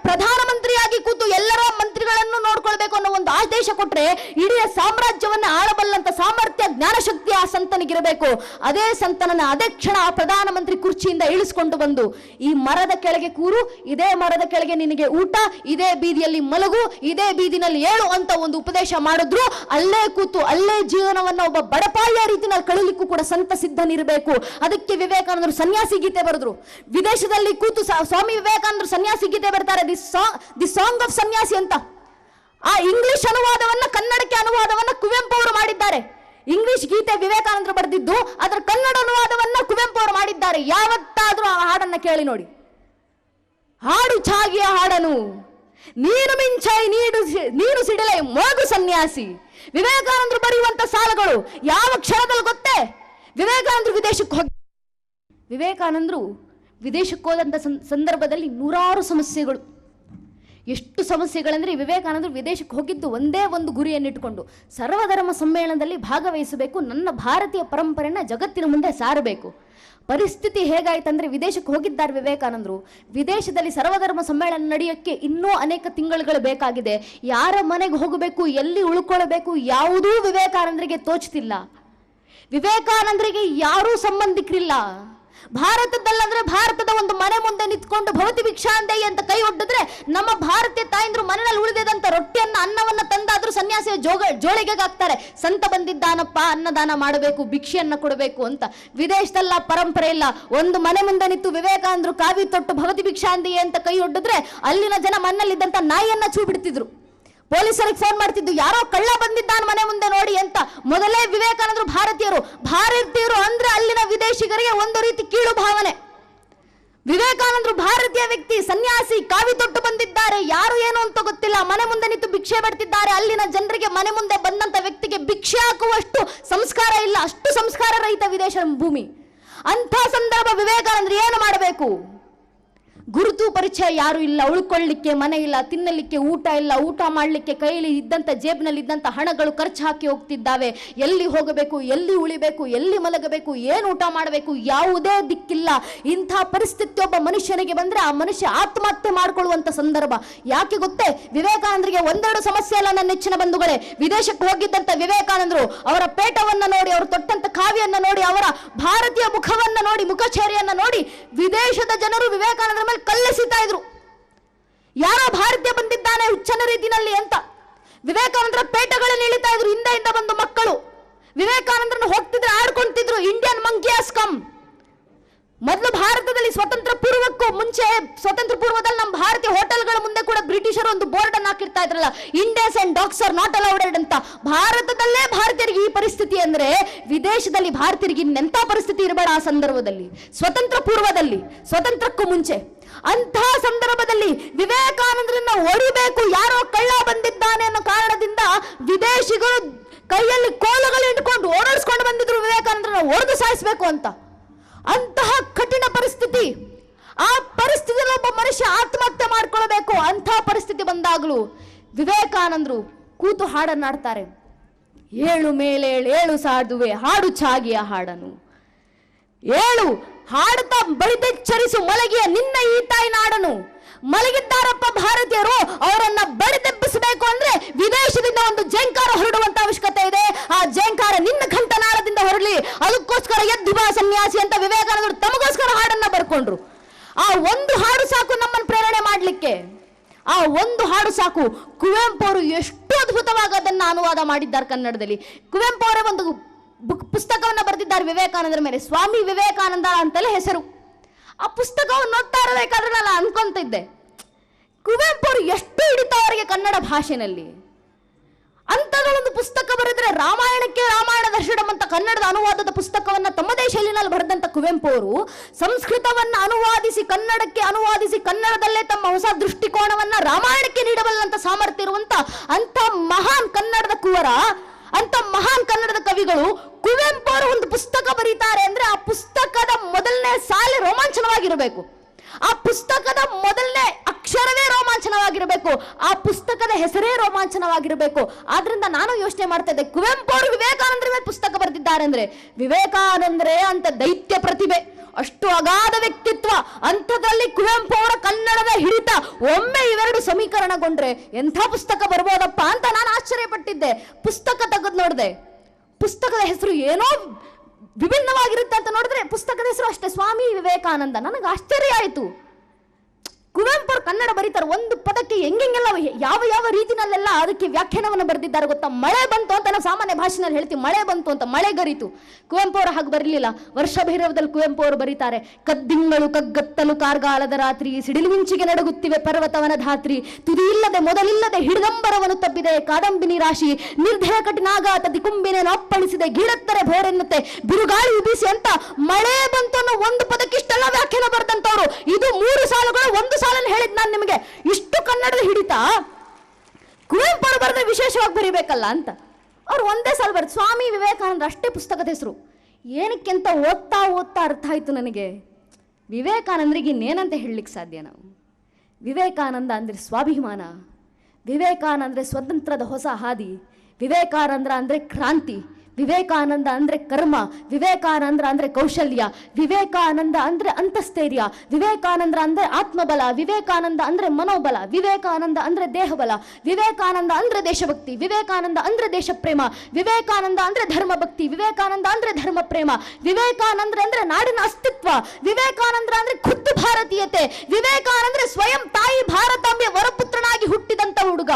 ಪ್ರಧಾನಮಂತ್ರಿಯಾಗಿ ಕೂತು ಎಲ್ಲರ ಮಂತ್ರಿಗಳನ್ನು ನೋಡ್ಕೊಳ್ಬೇಕು ಅನ್ನೋ ಒಂದು ಆದೇಶ ಕೊಟ್ರೆ ಇಡೀ ಸಾಮ್ರಾಜ್ಯವನ್ನ ಆಳಬಲ್ಲಂತ ಸಾಮರ್ಥ್ಯ ಜ್ಞಾನಶಕ್ತಿ ಆ ಸಂತನಿಗಿರಬೇಕು. ಅದೇ ಸಂತನನ್ನ ಅದೇ ಕ್ಷಣ ಆ ಪ್ರಧಾನಮಂತ್ರಿ ಕುರ್ಚಿಯಿಂದ ಇಳಿಸ್ಕೊಂಡು ಬಂದು ಈ ಮರದ ಕೆಳಗೆ ಕೂರು, ಇದೇ ಮರದ ಕೆಳಗೆ ನಿನಗೆ ಊಟ, ಇದೇ ಬೀದಿಯಲ್ಲಿ ಮಲಗು, ಇದೇ ಬೀದಿನಲ್ಲಿ ಏಳು ಅಂತ ಒಂದು ಉಪದೇಶ ಮಾಡಿದ್ರು. ಅಲ್ಲೇ ಕೂತು ಅಲ್ಲೇ ಜೀವನವನ್ನ ಒಬ್ಬ ಬಡಪಾಯಿಯ ರೀತಿಯಲ್ಲಿ ಕಳಲಿಕ್ಕೂ ಕೂಡ ಸಂತ ಸಿದ್ಧನಿರಬೇಕು. ಅದಕ್ಕೆ ವಿವೇಕಾನಂದರು ಸನ್ಯಾಸಿ ಗೀತೆ ಬರೆದ್ರು. ವಿದೇಶದಲ್ಲಿ ಕೂತು ಸ್ವಾಮಿ ವಿವೇಕಾನಂದರು ಸನ್ಯಾಸಿ ಗೀತೆ ಬರ್ತಾರೆ, ದಿ ಸಾಂಗ್ ಆಫ್ ಸನ್ಯಾಸಿ ಅಂತ. ಆ ಇಂಗ್ಲಿಷ್ ಅನುವಾದವನ್ನ ಕನ್ನಡಕ್ಕೆ ಅನುವಾದವನ್ನ ಕುವೆಂಪು ಅವರು ಮಾಡಿದ್ದಾರೆ. ಇಂಗ್ಲಿಷ್ ಗೀತೆ ವಿವೇಕಾನಂದರು ಬರೆದಿದ್ದು, ಅದರ ಕನ್ನಡ ಅನುವಾದವನ್ನ ಕುವೆಂಪು ಅವರು ಮಾಡಿದ್ದಾರೆ. ಯಾವತ್ತಾದ್ರೂ ಆ ಹಾಡನ್ನ ಕೇಳಿ ನೋಡಿ. ಹಾಡು ಛಾಗಿಯ ಹಾಡನು ನೀನು ಮಿಂಚಾಯಿ ನೀನು ಸಿಡಲೈ ಮೋಗು ಸನ್ಯಾಸಿ. ವಿವೇಕಾನಂದರು ಬರೆಯುವಂತ ಸಾಲಗಳು ಯಾವ ಕ್ಷಣದಲ್ಲಿ ಗೊತ್ತೇ? ವಿವೇಕಾನಂದರು ವಿದೇಶಕ್ಕೆ ಹೋದಂತ ಸಂದರ್ಭದಲ್ಲಿ ನೂರಾರು ಸಮಸ್ಯೆಗಳು. ಎಷ್ಟು ಸಮಸ್ಯೆಗಳಂದರೆ ವಿವೇಕಾನಂದರು ವಿದೇಶಕ್ಕೆ ಹೋಗಿದ್ದು ಒಂದೇ ಒಂದು ಗುರಿಯನ್ನಿಟ್ಟುಕೊಂಡು ಸರ್ವಧರ್ಮ ಸಮ್ಮೇಳನದಲ್ಲಿ ಭಾಗವಹಿಸಬೇಕು, ನನ್ನ ಭಾರತೀಯ ಪರಂಪರೆಯನ್ನು ಜಗತ್ತಿನ ಮುಂದೆ ಸಾರಬೇಕು. ಪರಿಸ್ಥಿತಿ ಹೇಗಾಯ್ತಂದರೆ ವಿದೇಶಕ್ಕೆ ಹೋಗಿದ್ದಾರೆ ವಿವೇಕಾನಂದರು. ವಿದೇಶದಲ್ಲಿ ಸರ್ವಧರ್ಮ ಸಮ್ಮೇಳನ ನಡೆಯೋಕ್ಕೆ ಇನ್ನೂ ಅನೇಕ ತಿಂಗಳುಗಳು ಬೇಕಾಗಿದೆ. ಯಾರ ಮನೆಗೆ ಹೋಗಬೇಕು, ಎಲ್ಲಿ ಉಳ್ಕೊಳ್ಬೇಕು, ಯಾವುದೂ ವಿವೇಕಾನಂದರಿಗೆ ತೋಚ್ತಿಲ್ಲ. ವಿವೇಕಾನಂದರಿಗೆ ಯಾರೂ ಸಂಬಂಧಿಕರಿಲ್ಲ. ಭಾರತದಲ್ಲಂದ್ರೆ ಭಾರತದ ಒಂದು ಮನೆ ಮುಂದೆ ನಿಂತ್ಕೊಂಡು ಭವತಿ ಭಿಕ್ಷಾಂದೇಯಿ ಅಂತ ಕೈ ಒಡ್ಡಿದ್ರೆ ನಮ್ಮ ಭಾರತೀಯ ತಾಯಂದ್ರು ಮನೆಯಲ್ಲಿ ಉಳಿದಿದಂತ ರೊಟ್ಟಿಯನ್ನ ಅನ್ನವನ್ನ ತಂದಾದ್ರೂ ಸನ್ಯಾಸಿಯ ಜೋಳಿಗೆಗೆ ಹಾಕ್ತಾರೆ. ಸಂತ ಬಂದಿದ್ದಾನಪ್ಪ, ಅನ್ನದಾನ ಮಾಡಬೇಕು, ಭಿಕ್ಷೆಯನ್ನ ಕೊಡಬೇಕು ಅಂತ. ವಿದೇಶದಲ್ಲ ಪರಂಪರೆ ಇಲ್ಲ. ಒಂದು ಮನೆ ಮುಂದೆ ನಿಂತು ವಿವೇಕಾನಂದರು ಕಾವಿ ತೊಟ್ಟು ಭವತಿ ಭಿಕ್ಷಾಂದೇಯಿ ಅಂತ ಕೈ ಒಡ್ಡಿದ್ರೆ ಅಲ್ಲಿನ ಜನ ಮಣ್ಣಲ್ಲಿದ್ದಂತ ನಾಯಿಯನ್ನ ಚೂ ಬಿಡ್ತಿದ್ರು. ಪೊಲೀಸರಿಗೆ ಫೋನ್ ಮಾಡ್ತಿದ್ದು, ಯಾರೋ ಕಳ್ಳ ಬಂದಿದ್ದಾನ ಮನೆ ಮುಂದೆ ನೋಡಿ ಅಂತ. ಮೊದಲೇ ವಿವೇಕಾನಂದರು ಭಾರತೀಯರು ಅಂದ್ರೆ ಅಲ್ಲಿನ ವಿದೇಶಿಗರಿಗೆ ಒಂದು ರೀತಿ ಕೀಳು ಭಾವನೆ. ವಿವೇಕಾನಂದರು ಭಾರತೀಯ ವ್ಯಕ್ತಿ, ಸನ್ಯಾಸಿ, ಕಾವಿ ತೊಟ್ಟು ಬಂದಿದ್ದಾರೆ, ಯಾರು ಏನು ಅಂತ ಗೊತ್ತಿಲ್ಲ, ಮನೆ ಮುಂದೆ ನಿಂತು ಭಿಕ್ಷೆ ಬಿಡ್ತಿದ್ದಾರೆ. ಅಲ್ಲಿನ ಜನರಿಗೆ ಮನೆ ಮುಂದೆ ಬಂದಂತ ವ್ಯಕ್ತಿಗೆ ಭಿಕ್ಷೆ ಹಾಕುವಷ್ಟು ಸಂಸ್ಕಾರ ಇಲ್ಲ, ಅಷ್ಟು ಸಂಸ್ಕಾರ ರಹಿತ ವಿದೇಶ ಭೂಮಿ. ಅಂಥ ಸಂದರ್ಭ ವಿವೇಕಾನಂದರು ಏನು ಮಾಡಬೇಕು? ಗುರುತು ಪರಿಚಯ ಯಾರು ಇಲ್ಲ, ಉಳ್ಕೊಳ್ಳಿಕ್ಕೆ ಮನೆ ಇಲ್ಲ, ತಿನ್ನಲಿಕ್ಕೆ ಊಟ ಇಲ್ಲ, ಊಟ ಮಾಡಲಿಕ್ಕೆ ಕೈಲಿ ಇದ್ದಂಥ ಜೇಬ್ನಲ್ಲಿ ಇದ್ದಂಥ ಹಣಗಳು ಖರ್ಚು ಹಾಕಿ ಹೋಗ್ತಿದ್ದಾವೆ. ಎಲ್ಲಿ ಹೋಗಬೇಕು, ಎಲ್ಲಿ ಉಳಿಬೇಕು, ಎಲ್ಲಿ ಮಲಗಬೇಕು, ಏನು ಊಟ ಮಾಡಬೇಕು, ಯಾವುದೇ ದಿಕ್ಕಿಲ್ಲ. ಇಂಥ ಪರಿಸ್ಥಿತಿ ಒಬ್ಬ ಮನುಷ್ಯನಿಗೆ ಬಂದರೆ ಆ ಮನುಷ್ಯ ಆತ್ಮಹತ್ಯೆ ಮಾಡಿಕೊಳ್ಳುವಂಥ ಸಂದರ್ಭ. ಯಾಕೆ ಗೊತ್ತೇ? ವಿವೇಕಾನಂದರಿಗೆ ಒಂದೆರಡು ಸಮಸ್ಯೆ ಅಲ್ಲ ನನ್ನ ನೆಚ್ಚಿನ ಬಂಧುಗಳೇ. ವಿದೇಶಕ್ಕೆ ಹೋಗಿದ್ದಂಥ ವಿವೇಕಾನಂದರು ಅವರ ಪೇಟವನ್ನು ನೋಡಿ, ಅವರು ತೊಟ್ಟಂತ ಕಾವಿಯನ್ನ ನೋಡಿ, ಅವರ ಭಾರತೀಯ ಮುಖವನ್ನ ನೋಡಿ, ಮುಖಚರ್ಯನ್ನ ನೋಡಿ ವಿದೇಶದ ಜನರು ವಿವೇಕಾನಂದರ ಮೇಲೆ ಕಲ್ಲೆಸಿತಾ ಇದ್ರು. ಯಾರೋ ಭಾರತೀಯ ಬಂದಿದ್ದಾನೆ ಹುಚ್ಚನ ರೀತಿನಲ್ಲಿ ಅಂತ ವಿವೇಕಾನಂದರ ಪೇಟಗಳನ್ನು ಇಳಿತಾ ಇದ್ರು. ಹಿಂದೆಯಿಂದ ಬಂದು ಮಕ್ಕಳು ವಿವೇಕಾನಂದರನ್ನು ಹೋಗ್ತಿದ್ರು, ಆಡ್ಕೊಂತಿದ್ರು. Indian ಮಂಕಿಯಾಸ್ come. ಮೊದಲು ಭಾರತದಲ್ಲಿ ಸ್ವತಂತ್ರ ಪೂರ್ವಕ್ಕೂ ಮುಂಚೆ, ಸ್ವತಂತ್ರ ಪೂರ್ವದಲ್ಲಿ ನಮ್ಮ ಭಾರತೀಯ ಹೋಟೆಲ್ಗಳ ಮುಂದೆ ಕೂಡ ಬ್ರಿಟಿಷರು ಒಂದು ಬೋರ್ಡ್ ಅನ್ನು ಹಾಕಿರ್ತಾ ಇದ್ರಲ್ಲ, Indians and dogs are not allowed ಅಂತ. ಭಾರತದಲ್ಲೇ ಭಾರತೀಯರಿಗೆ ಈ ಪರಿಸ್ಥಿತಿ ಅಂದ್ರೆ ವಿದೇಶದಲ್ಲಿ ಭಾರತೀಯರಿಗೆ ಇನ್ನೆಂಥ ಪರಿಸ್ಥಿತಿ ಇರಬೇಡ ಆ ಸಂದರ್ಭದಲ್ಲಿ, ಸ್ವತಂತ್ರ ಪೂರ್ವದಲ್ಲಿ, ಸ್ವತಂತ್ರಕ್ಕೂ ಮುಂಚೆ. ಅಂತಹ ಸಂದರ್ಭದಲ್ಲಿ ವಿವೇಕಾನಂದರನ್ನ ಹೊಡಿಬೇಕು, ಯಾರೋ ಕಳ್ಳ ಬಂದಿದ್ದಾನೆ ಅನ್ನೋ ಕಾರಣದಿಂದ ವಿದೇಶಿಗಳು ಕೈಯಲ್ಲಿ ಕೋಲುಗಳು ಇಟ್ಕೊಂಡು ಓಡಾಡಿಸ್ಕೊಂಡು ಬಂದಿದ್ರು ವಿವೇಕಾನಂದರನ್ನ ಹೊಡೆದು ಸಾಯಿಸಬೇಕು ಅಂತ. ಅಂತಹ ಕಠಿಣ ಪರಿಸ್ಥಿತಿ. ಆ ಪರಿಸ್ಥಿತಿಯಲ್ಲಿ ಒಬ್ಬ ಮನುಷ್ಯ ಆತ್ಮಹತ್ಯೆ ಮಾಡ್ಕೊಳ್ಬೇಕು. ಅಂತಹ ಪರಿಸ್ಥಿತಿ ಬಂದಾಗಲೂ ವಿವೇಕಾನಂದರು ಕೂತು ಹಾಡನ್ನಾಡ್ತಾರೆ. ಏಳು ಮೇಲೇಳು ಏಳು ಸಾದುವೆ ಹಾಡು ಚಾಗಿಯ ಹಾಡನು, ಏಳು ಹಾಡುತ್ತಾ ಬಡಿದೆಚ್ಚರಿಸು ಮಲಗಿಯ ನಿನ್ನ ಈ ತಾಯಿ ನಾಡನು. ಮಲಗಿದ್ದಾರಪ್ಪ ಭಾರತೀಯರು, ಅವರನ್ನ ಬಡಿದೆಬ್ಬಿಸಬೇಕು ಅಂದ್ರೆ ವಿದೇಶದಿಂದ ಒಂದು ಜಂಕಾರ ಹೊರಡುವಂತ ಅವಶ್ಯಕತೆ ಇದೆ. ಆ ಜಂಕಾರ ನಿನ್ನ ಕಂಠನಾಳದಿಂದ ಹೊರಡಲಿ, ಅದಕ್ಕೋಸ್ಕರ ಎದ್ದು ಬಾ ಸನ್ಯಾಸಿ ಅಂತ ವಿವೇಕಾನಂದರು ತಮಗೋಸ್ಕರ ಹಾಡನ್ನ ಬರ್ಕೊಂಡ್ರು. ಆ ಒಂದು ಹಾಡು ಸಾಕು ನಮ್ಮನ್ನು ಪ್ರೇರಣೆ ಮಾಡಲಿಕ್ಕೆ. ಆ ಒಂದು ಹಾಡು ಸಾಕು. ಕುವೆಂಪು ಅವರು ಎಷ್ಟು ಅದ್ಭುತವಾಗಿ ಅದನ್ನ ಅನುವಾದ ಮಾಡಿದ್ದಾರೆ ಕನ್ನಡದಲ್ಲಿ. ಕುವೆಂಪು ಅವರೇ ಒಂದು ಪುಸ್ತಕವನ್ನ ಬರೆದಿದ್ದಾರೆ ವಿವೇಕಾನಂದರ ಮೇಲೆ, ಸ್ವಾಮಿ ವಿವೇಕಾನಂದ ಅಂತಲೇ ಹೆಸರು. ಆ ಪುಸ್ತಕವನ್ನು ಓದ್ತಾ ಇರಬೇಕಾದ್ರೆ ನಾನು ಅನ್ಕೊಂತಿದ್ದೆ, ಕುವೆಂಪು ಅವರು ಎಷ್ಟು ಹಿಡಿತ ಅವರಿಗೆ ಕನ್ನಡ ಭಾಷೆನಲ್ಲಿ. ಅಂಥದ್ದೊಂದು ಪುಸ್ತಕ ಬರೆದ್ರೆ ರಾಮಾಯಣಕ್ಕೆ ರಾಮಾಯಣ ದರ್ಶನಂ ಅಂತ ಕನ್ನಡದ ಅನುವಾದದ ಪುಸ್ತಕವನ್ನ ತಮ್ಮದೇ ಶೈಲಿನಲ್ಲಿ ಬರೆದಂತ ಕುವೆಂಪು ಅವರು ಸಂಸ್ಕೃತವನ್ನ ಅನುವಾದಿಸಿ ಕನ್ನಡಕ್ಕೆ ಅನುವಾದಿಸಿ ಕನ್ನಡದಲ್ಲೇ ತಮ್ಮ ಹೊಸ ದೃಷ್ಟಿಕೋನವನ್ನ ರಾಮಾಯಣಕ್ಕೆ ನೀಡಬಲ್ಲಂತ ಸಾಮರ್ಥ್ಯ ಇರುವಂತ ಅಂತ ಮಹಾನ್ ಕನ್ನಡದ ಕುವರ, ಅಂತ ಮಹಾನ್ ಕನ್ನಡದ ಕವಿಗಳು ಕುವೆಂಪು ಅವರು ಒಂದು ಪುಸ್ತಕ ಬರೀತಾರೆ ಅಂದ್ರೆ ಆ ಪುಸ್ತಕದ ಮೊದಲನೇ ಸಾಲೆ ರೋಮಾಂಚನವಾಗಿರಬೇಕು. ಆ ಪುಸ್ತಕದ ಮೊದಲನೇ ಅಕ್ಷರವೇ ರೋಮಾಂಚನವಾಗಿರಬೇಕು. ಆ ಪುಸ್ತಕದ ಹೆಸರೇ ರೋಮಾಂಚನವಾಗಿರಬೇಕು. ಆದ್ರಿಂದ ನಾನು ಯೋಚನೆ ಮಾಡ್ತಾ ಇದ್ದೆ, ಕುವೆಂಪು ಅವರು ವಿವೇಕಾನಂದರ ಮೇಲೆ ಪುಸ್ತಕ ಬರೆದಿದ್ದಾರೆ ಅಂದ್ರೆ ವಿವೇಕಾನಂದರೇ ಅಂತ ದೈತ್ಯ ಪ್ರತಿಭೆ, ಅಷ್ಟು ಅಗಾಧ ವ್ಯಕ್ತಿತ್ವ. ಅಂಥದ್ರಲ್ಲಿ ಕುವೆಂಪು ಅವರ ಕನ್ನಡದ ಹಿಡಿತ ಒಮ್ಮೆ ಇವೆರಡು ಸಮೀಕರಣಗೊಂಡ್ರೆ ಎಂಥ ಪುಸ್ತಕ ಬರ್ಬೋದಪ್ಪ ಅಂತ ನಾನು ಆಶ್ಚರ್ಯಪಟ್ಟಿದ್ದೆ. ಪುಸ್ತಕ ತೆಗೆದು ನೋಡಿದೆ, ಪುಸ್ತಕದ ಹೆಸರು ಏನೋ ವಿಭಿನ್ನವಾಗಿರುತ್ತೆ ಅಂತ ನೋಡಿದ್ರೆ ಪುಸ್ತಕದ ಹೆಸರು ಅಷ್ಟೇ, ಸ್ವಾಮಿ ವಿವೇಕಾನಂದ. ನನಗೆ ಆಶ್ಚರ್ಯ ಆಯಿತು. ಕುವೆಂಪು ಅವರು ಕನ್ನಡ ಬರೀತಾರೆ, ಒಂದು ಪದಕ್ಕೆ ಹೆಂಗೆಲ್ಲ ಯಾವ ಯಾವ ರೀತಿನಲ್ಲೆಲ್ಲ ಅದಕ್ಕೆ ವ್ಯಾಖ್ಯಾನವನ್ನು ಬರೆದಿದ್ದಾರೆ ಗೊತ್ತಾ. ಮಳೆ ಬಂತು ಅಂತ ನಾವು ಸಾಮಾನ್ಯ ಭಾಷೆನಲ್ಲಿ ಹೇಳ್ತೀವಿ, ಮಳೆ ಬಂತು ಅಂತ, ಮಳೆ ಗರಿತು. ಕುವೆಂಪು ಅವರು ಹಾಗೆ ಬರಲಿಲ್ಲ. ವರ್ಷ ಭೈರವದಲ್ಲಿ ಕುವೆಂಪು ಅವರು ಬರೀತಾರೆ, ಕದ್ದಿಂಗಳು ಕಗ್ಗತ್ತಲು ಕಾರ್ಗಾಲದ ರಾತ್ರಿ, ಸಿಡಿಲುಮಿಂಚಿಗೆ ನಡುಗುತ್ತಿವೆ ಪರ್ವತವನ ಧಾತ್ರಿ, ತುದಿ ಇಲ್ಲದೆ ಮೊದಲಿಲ್ಲದೆ ಹಿಡಿದಂಬರವನ್ನು ತಬ್ಬಿದೆ ಕಾದಂಬಿನಿ ರಾಶಿ, ನಿರ್ಧಯ ಕಠಿನಾಘಾತ ದಿಕುಂಬಿನೇನು ಅಪ್ಪಳಿಸಿದೆ, ಗೀಳತ್ತರೆ ಭೋರೆನ್ನುತ್ತೆ ಬಿರುಗಾಳಿ ಬೀಸಿ ಅಂತ ಮಳೆ ಬಂತು ಅನ್ನೋ ಒಂದು ಪದಕ್ಕೆ ಇಷ್ಟೆಲ್ಲ ವ್ಯಾಖ್ಯಾನ ಬರೆದಂತವ್ರು. ಇದು 3 ಸಾಲುಗಳು, ಒಂದು ಸಾಲನ್ನು ಹೇಳಿದ್ ನಾನು ನಿಮಗೆ. ಇಷ್ಟು ಕನ್ನಡದ ಹಿಡಿತ ಕುವೆಂಪು ಅವರು ಬರೆದ್ರೆ ವಿಶೇಷವಾಗಿ ಬರೀಬೇಕಲ್ಲ ಅಂತ ಅವ್ರು ಒಂದೇ ಸಾಲು ಬರೆದು ಸ್ವಾಮಿ ವಿವೇಕಾನಂದ ಅಷ್ಟೇ ಪುಸ್ತಕದ ಹೆಸರು. ಏನಕ್ಕೆ ಅಂತ ಓದ್ತಾ ಓದ್ತಾ ಅರ್ಥ ಆಯ್ತು ನನಗೆ, ವಿವೇಕಾನಂದರಿಗೆ ಇನ್ನೇನಂತ ಹೇಳಲಿಕ್ಕೆ ಸಾಧ್ಯ ನಾವು. ವಿವೇಕಾನಂದ ಅಂದರೆ ಸ್ವಾಭಿಮಾನ, ವಿವೇಕಾನಂದ ಸ್ವತಂತ್ರದ ಹೊಸ ಹಾದಿ, ವಿವೇಕಾನಂದ ಅಂದರೆ ಕ್ರಾಂತಿ, ವಿವೇಕಾನಂದ ಅಂದರೆ ಕರ್ಮ, ವಿವೇಕಾನಂದ ಅಂದರೆ ಕೌಶಲ್ಯ, ವಿವೇಕಾನಂದ ಅಂದರೆ ಅಂತಸ್ಥೈರ್ಯ, ವಿವೇಕಾನಂದ ಅಂದರೆ ಆತ್ಮಬಲ, ವಿವೇಕಾನಂದ ಅಂದರೆ ಮನೋಬಲ, ವಿವೇಕಾನಂದ ಅಂದರೆ ದೇಹಬಲ, ವಿವೇಕಾನಂದ ಅಂದರೆ ದೇಶಭಕ್ತಿ, ವಿವೇಕಾನಂದ ಅಂದರೆ ದೇಶಪ್ರೇಮ, ವಿವೇಕಾನಂದ ಅಂದರೆ ಧರ್ಮಭಕ್ತಿ, ವಿವೇಕಾನಂದ ಅಂದರೆ ಧರ್ಮ ಪ್ರೇಮ, ವಿವೇಕಾನಂದ ಅಂದರೆ ನಾಡಿನ ಅಸ್ತಿತ್ವ, ವಿವೇಕಾನಂದ ಅಂದರೆ ಖುದ್ದು ಭಾರತೀಯತೆ, ವಿವೇಕಾನಂದ ಸ್ವಯಂ ತಾಯಿ ಭಾರತಾಂಬೆಯ ವರಪುತ್ರನಾಗಿ ಹುಟ್ಟಿದಂತ ಹುಡುಗ,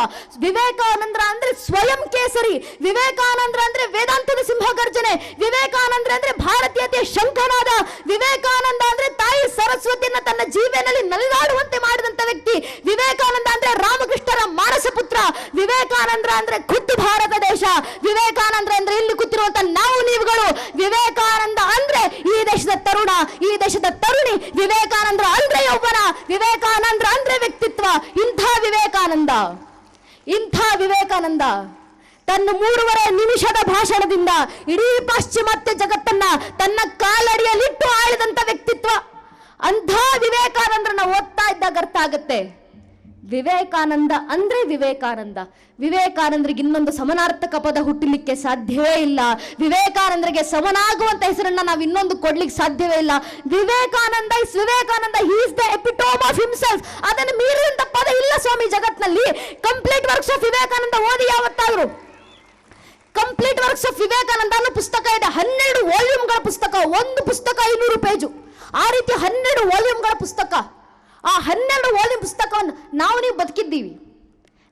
ವಿವೇಕಾನಂದ ಅಂದರೆ ಸ್ವಯಂ ಕೇಸರಿ, ವಿವೇಕಾನಂದ ಅಂದರೆ ವೇದಾಂತ ಸಿಂಹಗರ್ಜನೆ, ವಿವೇಕಾನಂದ ಅಂದ್ರೆ ಭಾರತೀಯತೆಯ ಶಂಖನಾದ, ವಿವೇಕಾನಂದ ಅಂದ್ರೆ ತಾಯಿ ಸರಸ್ವತಿಯನ್ನ ತನ್ನ ಜೀವನದಲ್ಲಿ ನಲಿದಾಡುವಂತೆ ಮಾಡಿದಂತ ವ್ಯಕ್ತಿ, ವಿವೇಕಾನಂದ ಅಂದ್ರೆ ರಾಮಕೃಷ್ಣರ ಮಾನಸ ಪುತ್ರ, ವಿವೇಕಾನಂದ ಅಂದ್ರೆ ಖುದ್ದು ಭಾರತ ದೇಶ, ವಿವೇಕಾನಂದ ಅಂದ್ರೆ ಇಲ್ಲಿ ಕೂತಿರುವಂತ ನಾವು ನೀವುಗಳು, ವಿವೇಕಾನಂದ ಅಂದ್ರೆ ಈ ದೇಶದ ತರುಣ, ಈ ದೇಶದ ತರುಣಿ, ವಿವೇಕಾನಂದ ಅಂದ್ರೆ ಯೌವನ, ವಿವೇಕಾನಂದ ಅಂದ್ರೆ ವ್ಯಕ್ತಿತ್ವ. ಇಂಥ ವಿವೇಕಾನಂದ ತನ್ನ 3.5 ನಿಮಿಷದ ಭಾಷಣದಿಂದ ಇಡೀ ಪಾಶ್ಚಿಮಾತ್ಯ ಜಗತ್ತನ್ನ ತನ್ನ ಕಾಲಡಿಯಲ್ಲಿಟ್ಟು ಆಳಿದಂತ ವ್ಯಕ್ತಿತ್ವ. ಅಂಥ ವಿವೇಕಾನಂದರನ್ನ ಓದ್ತಾ ಇದ್ದಾಗ ಅರ್ಥ ಆಗುತ್ತೆ, ವಿವೇಕಾನಂದ ಅಂದ್ರೆ ವಿವೇಕಾನಂದ. ವಿವೇಕಾನಂದರಿಗೆ ಇನ್ನೊಂದು ಸಮನಾರ್ಥಕ ಪದ ಹುಟ್ಟಲಿಕ್ಕೆ ಸಾಧ್ಯವೇ ಇಲ್ಲ. ವಿವೇಕಾನಂದರಿಗೆ ಸಮನಾಗುವಂತ ಹೆಸರನ್ನ ನಾವು ಇನ್ನೊಂದು ಕೊಡ್ಲಿಕ್ಕೆ ಸಾಧ್ಯವೇ ಇಲ್ಲ. Vivekananda is Vivekananda, he is the epitome of himself. ಅದನ್ನು ಮೀರಿದಂತ ಪದ ಇಲ್ಲ ಸ್ವಾಮಿ ಜಗತ್ನಲ್ಲಿ. ಕಂಪ್ಲೀಟ್ ವರ್ಕ್ಸ್ ಆಫ್ ವಿವೇಕಾನಂದ ಓದಿ ಯಾವತ್ತಾದ್ರು. ಕಂಪ್ಲೀಟ್ ವರ್ಕ್ಸ್ ಆಫ್ ವಿವೇಕಾನಂದ ಅನ್ನೋ ಪುಸ್ತಕ ಇದೆ, 12 ವಾಲ್ಯೂಮ್ಗಳ ಪುಸ್ತಕ, ಒಂದು ಪುಸ್ತಕ 500 ಪೇಜು, ಆ ರೀತಿ 12 ವಾಲ್ಯೂಮ್ಗಳ ಪುಸ್ತಕ. ಆ 12 ವಾಲ್ಯೂಮ್ ಪುಸ್ತಕವನ್ನು ನೀವು ಬದುಕಿದ್ದೀವಿ.